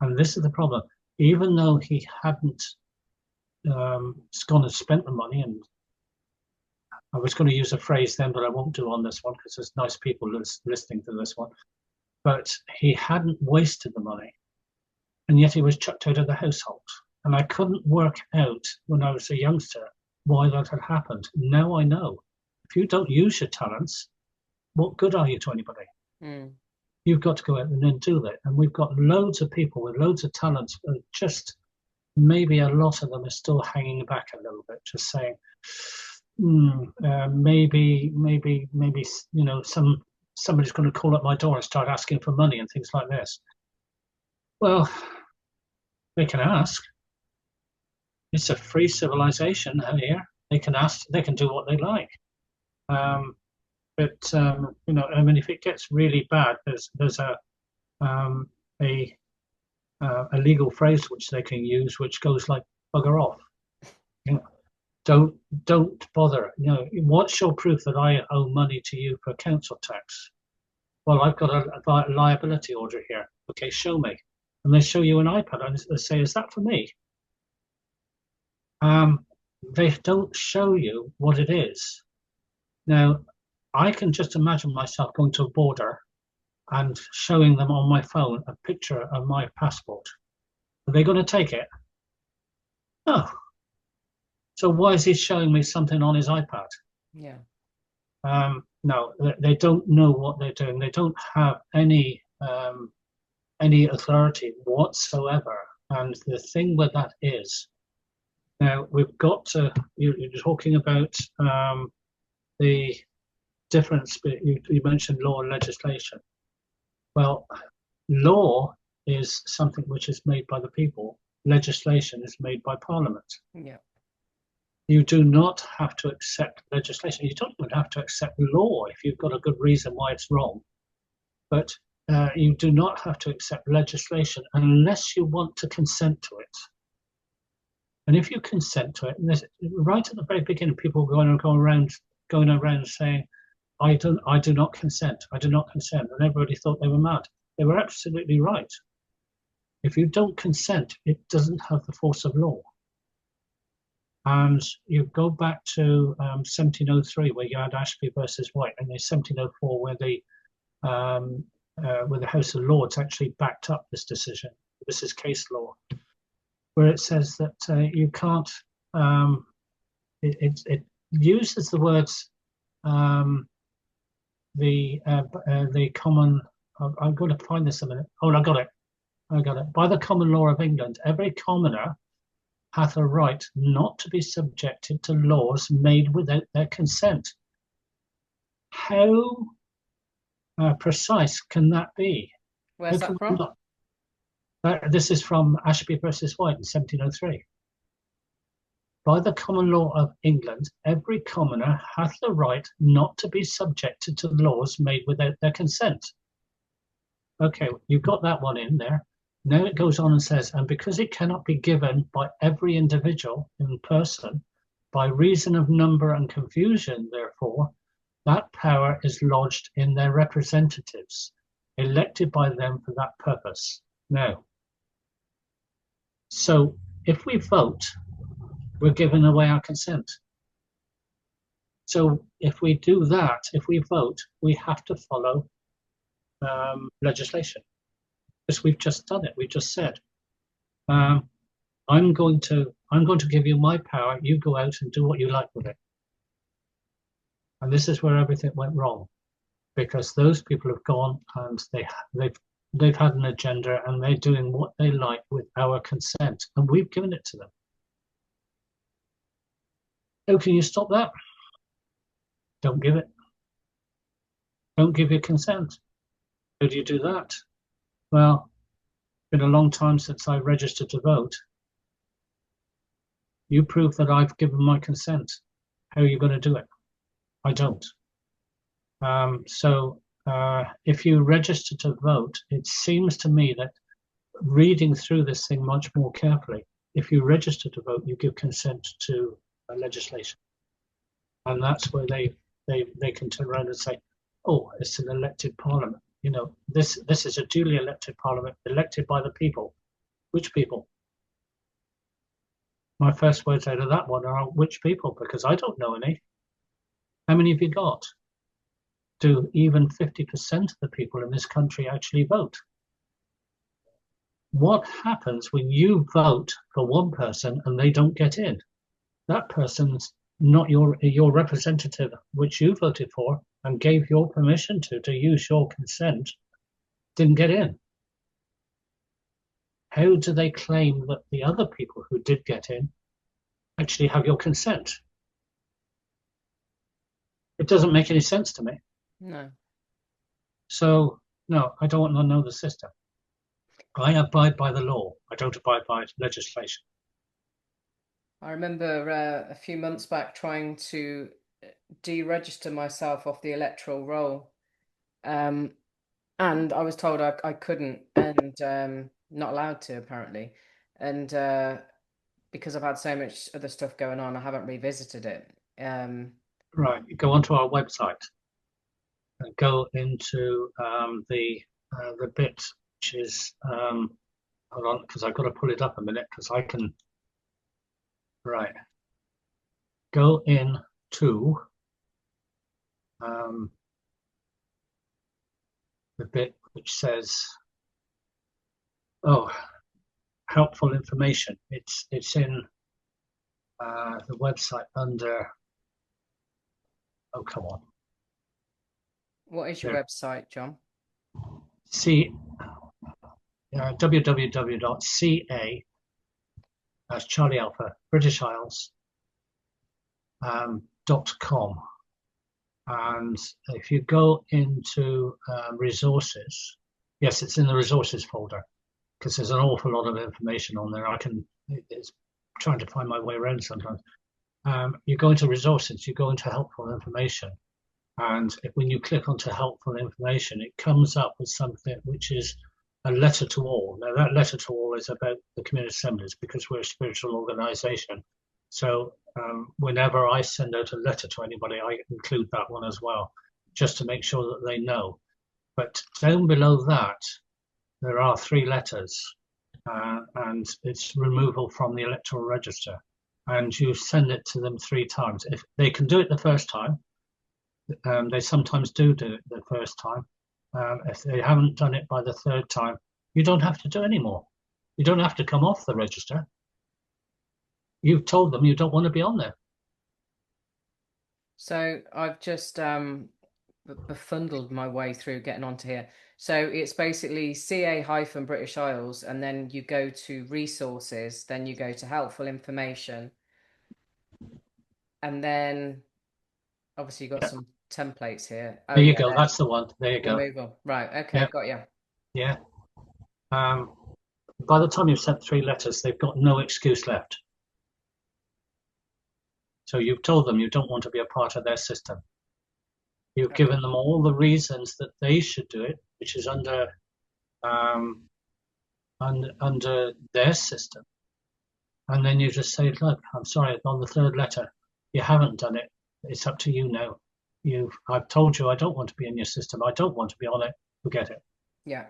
And this is the problem. Even though he hadn't gone and spent the money, and I was going to use a phrase then, but I won't do on this one because there's nice people listening to this one. But he hadn't wasted the money, and yet he was chucked out of the household. And I couldn't work out when I was a youngster why that had happened. Now I know. If you don't use your talents, what good are you to anybody? Mm. You've got to go out and then do that. And we've got loads of people with loads of talents, but just maybe a lot of them are still hanging back a little bit, just saying, maybe, somebody's going to call at my door and start asking for money and things like this. Well, they can ask. It's a free civilization out here. They can ask. They can do what they like. But if it gets really bad, there's a legal phrase which they can use, which goes like "bugger off." Don't bother. What's your proof that I owe money to you for council tax? Well, I've got a liability order here. Okay, show me. And they show you an iPad and they say, "Is that for me?" They don't show you what it is. Now, I can just imagine myself going to a border and showing them on my phone a picture of my passport. Are they going to take it? No. So why is he showing me something on his iPad? Yeah. No, they don't know what they're doing. They don't have any authority whatsoever. And the thing with that is, now we've got to. You're talking about the difference. You mentioned law and legislation. Well, law is something which is made by the people. Legislation is made by Parliament. Yeah. You do not have to accept legislation. You don't even have to accept law if you've got a good reason why it's wrong. But you do not have to accept legislation unless you want to consent to it. And if you consent to it, and right at the very beginning, people going around saying, I do not consent. I do not consent. And everybody thought they were mad. They were absolutely right. If you don't consent, it doesn't have the force of law. And you go back to 1703, where you had Ashby versus White, and in 1704, where the House of Lords actually backed up this decision. This is case law, where it says that you can't. It uses the words the common. I'm going to find this a minute. Oh, I got it. By the common law of England, every commoner hath a right not to be subjected to laws made without their consent. How precise can that be? Where's that from? This is from Ashby versus White in 1703. By the common law of England, every commoner hath the right not to be subjected to laws made without their consent. Okay, you've got that one in there. Now it goes on and says, and because it cannot be given by every individual in person, by reason of number and confusion, therefore, that power is lodged in their representatives, elected by them for that purpose. Now, so if we vote, we're giving away our consent. So if we do that, if we vote, we have to follow legislation. Because we've just done it. We just said, I'm going to give you my power. You go out and do what you like with it. And this is where everything went wrong, because those people have gone and they've had an agenda and they're doing what they like with our consent, and we've given it to them. How can you stop that? Don't give it. Don't give your consent. How do you do that? Well, it's been a long time since I registered to vote. You prove that I've given my consent. How are you going to do it? I don't. So if you register to vote, it seems to me that reading through this thing much more carefully, if you register to vote, you give consent to legislation. And that's where they can turn around and say, oh, it's an elected parliament. You know, this is a duly elected parliament, elected by the people. Which people? My first words out of that one are which people, because I don't know any. How many have you got? Do even 50% of the people in this country actually vote? What happens when you vote for one person and they don't get in? That person's not your representative, which you voted for and gave your permission to use your consent, didn't get in. How do they claim that the other people who did get in actually have your consent? It doesn't make any sense to me. No. So, no, I don't want to know the system. I abide by the law. I don't abide by legislation. I remember a few months back trying to deregister myself off the electoral roll. And I was told I couldn't, and not allowed to, apparently. And because I've had so much other stuff going on, I haven't revisited it. Right, you go onto our website and go into the bit which is hold on, because I've got to pull it up a minute because I can. Right, go in to the bit which says, oh, helpful information. It's in the website under. Oh, come on. What is your website, John? www.ca as Charlie Alpha British Isles .com, and if you go into resources, yes, it's in the resources folder because there's an awful lot of information on there. It's trying to find my way around sometimes. You go into resources, you go into helpful information, and when you click onto helpful information, it comes up with something which is a letter to all. Now, that letter to all is about the Community Assemblies because we're a spiritual organisation. So whenever I send out a letter to anybody, I include that one as well, just to make sure that they know. But down below that, there are 3 letters, and it's removal from the electoral register. And you send it to them 3 times. If they can do it the first time, they sometimes do it the first time. If they haven't done it by the 3rd time, you don't have to do it anymore. You don't have to come off the register. You've told them you don't want to be on there. So I've just befundled my way through getting onto here. So it's basically CA-British Isles, and then you go to resources, then you go to helpful information, and then obviously you've got some templates here. There you go. That's the one. There you go. Removal. Right. Okay. Got you. Yeah. By the time you've sent 3 letters, they've got no excuse left. So you've told them you don't want to be a part of their system. You've given them all the reasons that they should do it, which is under their system. And then you just say, look, I'm sorry, on the 3rd letter, you haven't done it. It's up to you now. I've told you I don't want to be in your system. I don't want to be on it. Forget it. Yeah.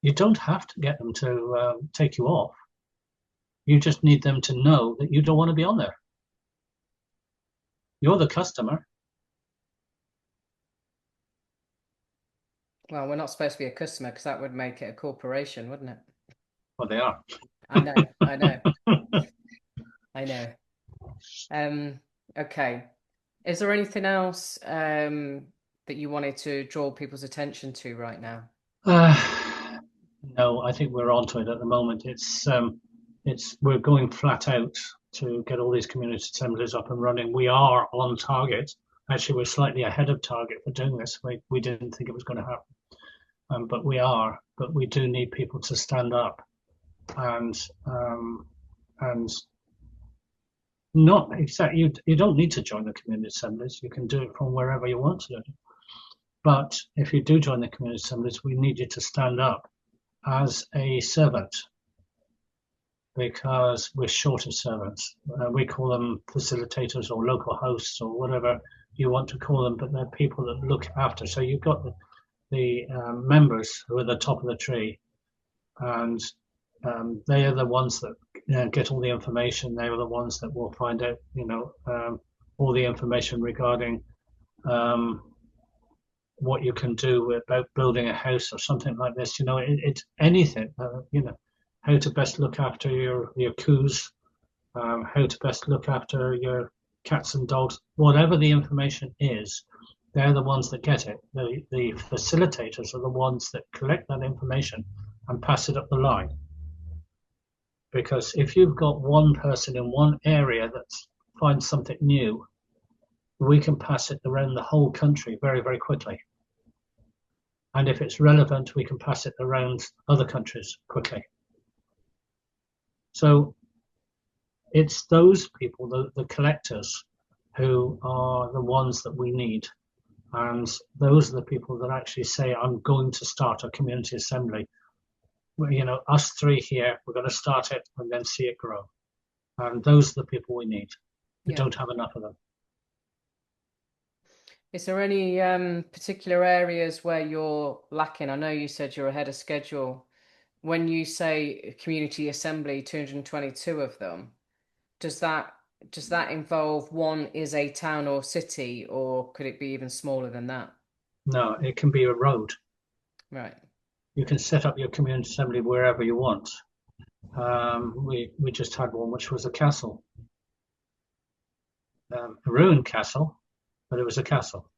You don't have to get them to take you off. You just need them to know that you don't want to be on there. You're the customer. Well, we're not supposed to be a customer because that would make it a corporation, wouldn't it? Well, they are. I know. I know. Okay. Is there anything else that you wanted to draw people's attention to right now? No, I think we're onto it at the moment. We're going flat out to get all these community assemblies up and running. We are on target. Actually, we're slightly ahead of target for doing this. We didn't think it was going to happen, but we are. But we do need people to stand up and not exactly. You don't need to join the community assemblies. You can do it from wherever you want to do it. But if you do join the community assemblies, we need you to stand up as a servant because we're short of servants. We call them facilitators or local hosts or whatever you want to call them, but they're people that look after. So you've got the members who are the top of the tree, and they are the ones that get all the information. They are the ones that will find out, all the information regarding what you can do about building a house or something like this. It's anything. How to best look after your coos, how to best look after your cats and dogs. Whatever the information is, they're the ones that get it. The facilitators are the ones that collect that information and pass it up the line. Because if you've got one person in one area that finds something new, we can pass it around the whole country very, very quickly. And if it's relevant, we can pass it around other countries quickly. So it's those people, the collectors, who are the ones that we need. And those are the people that actually say, I'm going to start a community assembly. Us three here, we're going to start it and then see it grow. And those are the people we need. We don't have enough of them. Is there any particular areas where you're lacking? I know you said you're ahead of schedule. When you say community assembly, 222 of them, does that involve one is a town or city, or could it be even smaller than that? No, it can be a road. Right. You can set up your community assembly wherever you want. We just had one which was a castle, a ruined castle, but it was a castle.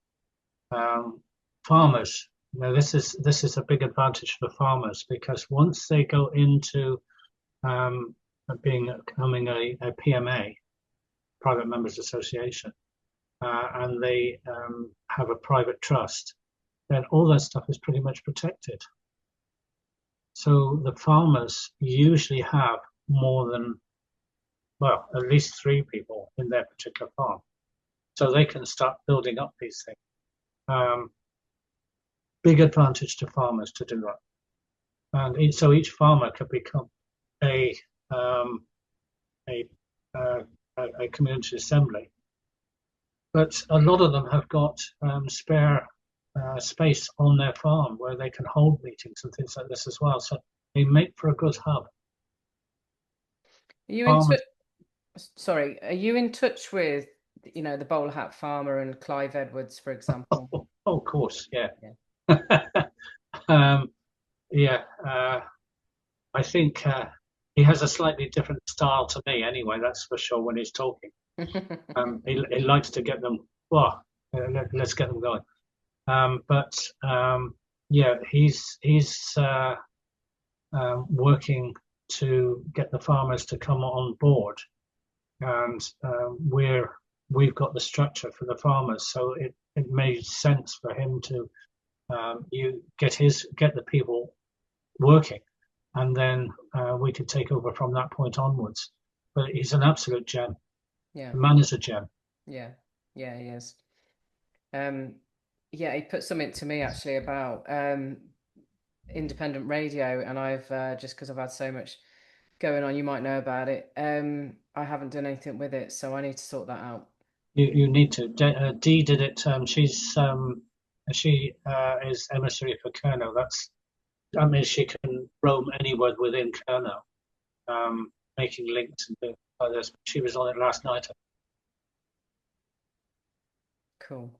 Farmers. Now this is a big advantage for farmers because once they go into becoming a PMA, private members association, and they have a private trust, then all that stuff is pretty much protected. So the farmers usually have more than, well, at least 3 people in their particular farm. So they can start building up these things. Big advantage to farmers to do that. And so each farmer can become a community assembly. But a lot of them have got spare space on their farm where they can hold meetings and things like this as well. So they make for a good hub. Are you in touch with, the bowler hat farmer and Clive Edwards, for example? Oh, of course, yeah. I think he has a slightly different style to me anyway, that's for sure, when he's talking. He likes to get them, let's get them going. He's working to get the farmers to come on board, and we've got the structure for the farmers, so it made sense for him to get the people working, and then we could take over from that point onwards. But he's an absolute gem. Yeah, the man is a gem. Yeah, he is. He put something to me actually about independent radio, and I've just because I've had so much going on, you might know about it. I haven't done anything with it, so I need to sort that out. You need to. Dee did it. She is emissary for Kernow. She can roam anywhere within Kernow, making links and things like this. She was on it last night. Cool.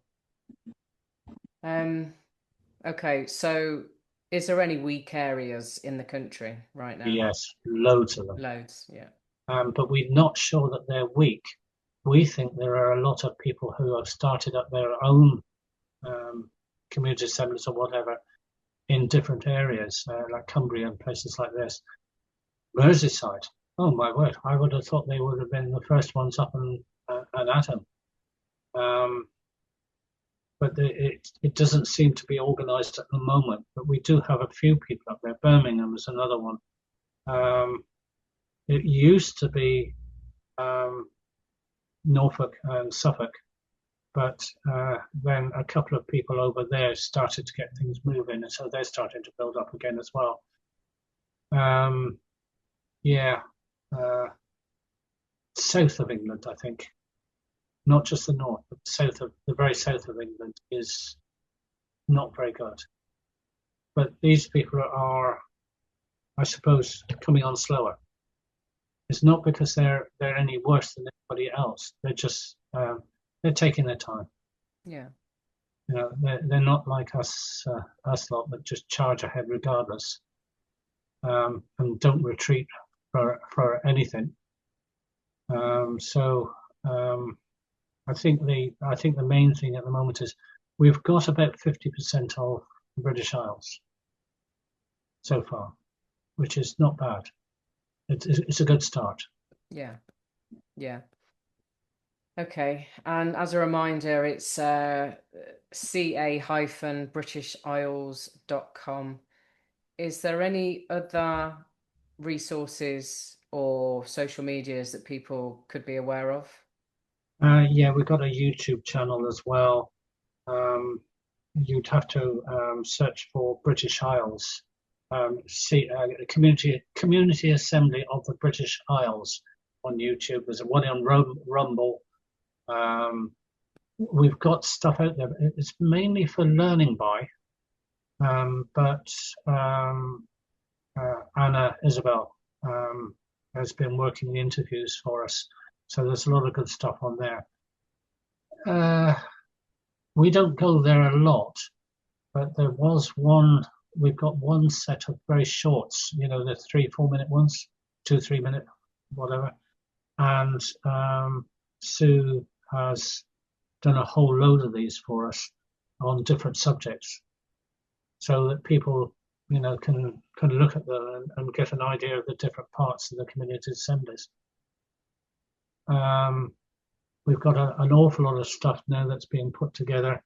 Okay, so is there any weak areas in the country right now? Yes, loads of them. Loads, yeah. But we're not sure that they're weak. We think there are a lot of people who have started up their own community assemblies or whatever in different areas, like Cumbria and places like this. Merseyside, oh my word, I would have thought they would have been the first ones up and at them. But it doesn't seem to be organised at the moment. But we do have a few people up there. Birmingham is another one. It used to be Norfolk and Suffolk, But then a couple of people over there started to get things moving, and so they're starting to build up again as well. Yeah, uh, south of England, I think, not just the north, but the very south of England is not very good. But these people are, I suppose, coming on slower. It's not because they're any worse than anybody else. They're just they're taking their time. Yeah. You know, they're not like us lot that just charge ahead regardless, and don't retreat for anything. So I think the main thing at the moment is we've got about 50% of the British Isles so far, which is not bad. It's a good start. Yeah. Yeah. Okay. And as a reminder, it's ca-britishisles.com. Is there any other resources or social medias that people could be aware of? Yeah, we've got a YouTube channel as well. You'd have to search for British Isles. See Community Assembly of the British Isles on YouTube. There's one on Rumble. We've got stuff out there. It's mainly for learning by, but Anna Isabel has been working the interviews for us. So there's a lot of good stuff on there. We don't go there a lot, but there was one. We've got one set of very shorts, you know, the 3-4 minute ones, 2-3 minute, whatever. And Sue has done a whole load of these for us on different subjects, so that people, you know, can look at them and get an idea of the different parts of the community assemblies. We've got an awful lot of stuff now that's being put together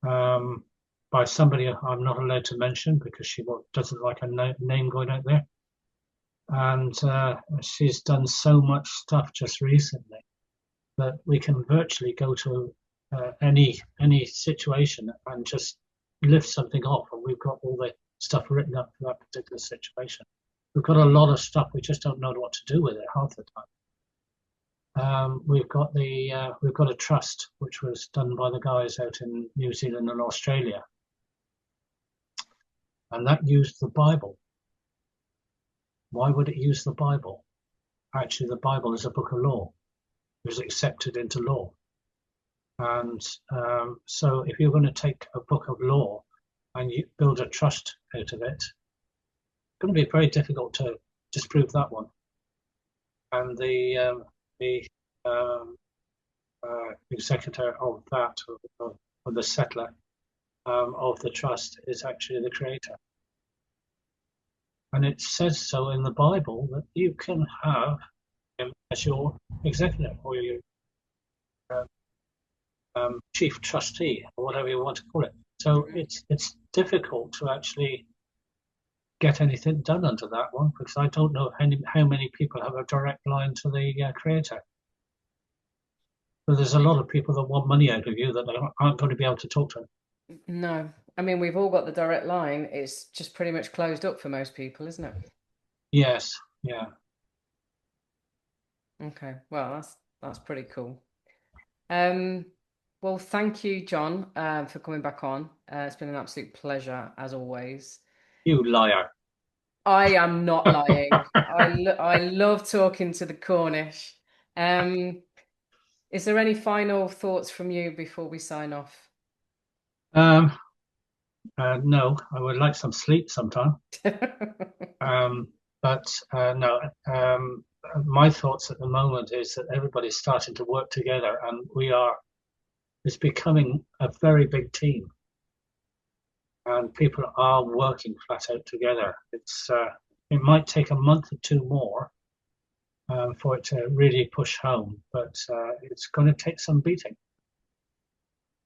by somebody I'm not allowed to mention because she doesn't like a name going out there. And she's done so much stuff just recently that we can virtually go to any situation and just lift something off, and we've got all the stuff written up for that particular situation. We've got a lot of stuff, we just don't know what to do with it half the time. We've got a trust which was done by the guys out in New Zealand and Australia, and that used the Bible. Why would it use the Bible? Actually, the Bible is a book of law. It was accepted into law. And so if you're going to take a book of law and you build a trust out of it, it's going to be very difficult to disprove that one. And the executor of that, or the settler of the trust, is actually the creator. And it says so in the Bible that you can have him as your executor or your chief trustee, or whatever you want to call it. So it's difficult to actually get anything done under that one, because I don't know how many people have a direct line to the creator. But there's a lot of people that want money out of you that aren't going to be able to talk to him. No. I mean, we've all got the direct line. It's just pretty much closed up for most people, isn't it? Yes, yeah. Okay. Well, that's pretty cool. Well, thank you, John, for coming back on. It's been an absolute pleasure, as always. You liar. I am not lying. I love talking to the Cornish. Is there any final thoughts from you before we sign off? No, I would like some sleep sometime. But no, my thoughts at the moment is that everybody's starting to work together, and it's becoming a very big team, and people are working flat out together. It might take a month or two more for it to really push home, but it's going to take some beating.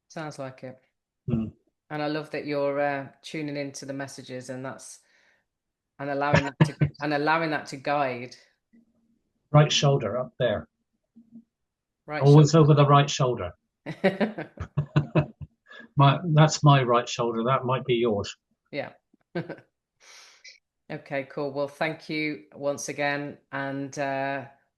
Sounds like it. Mm. And I love that you're tuning into the messages, and allowing that to guide. Right shoulder up there. Right Always shoulder. over the right shoulder. That's my right shoulder. That might be yours. Yeah. Okay, cool. Well, thank you once again, and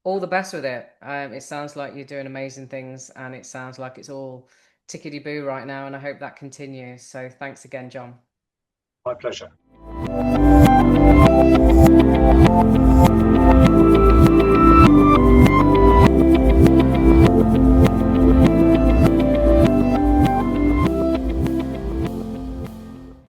all the best with it. It sounds like you're doing amazing things, and it sounds like it's all tickety-boo right now, and I hope that continues. So thanks again, John. My pleasure.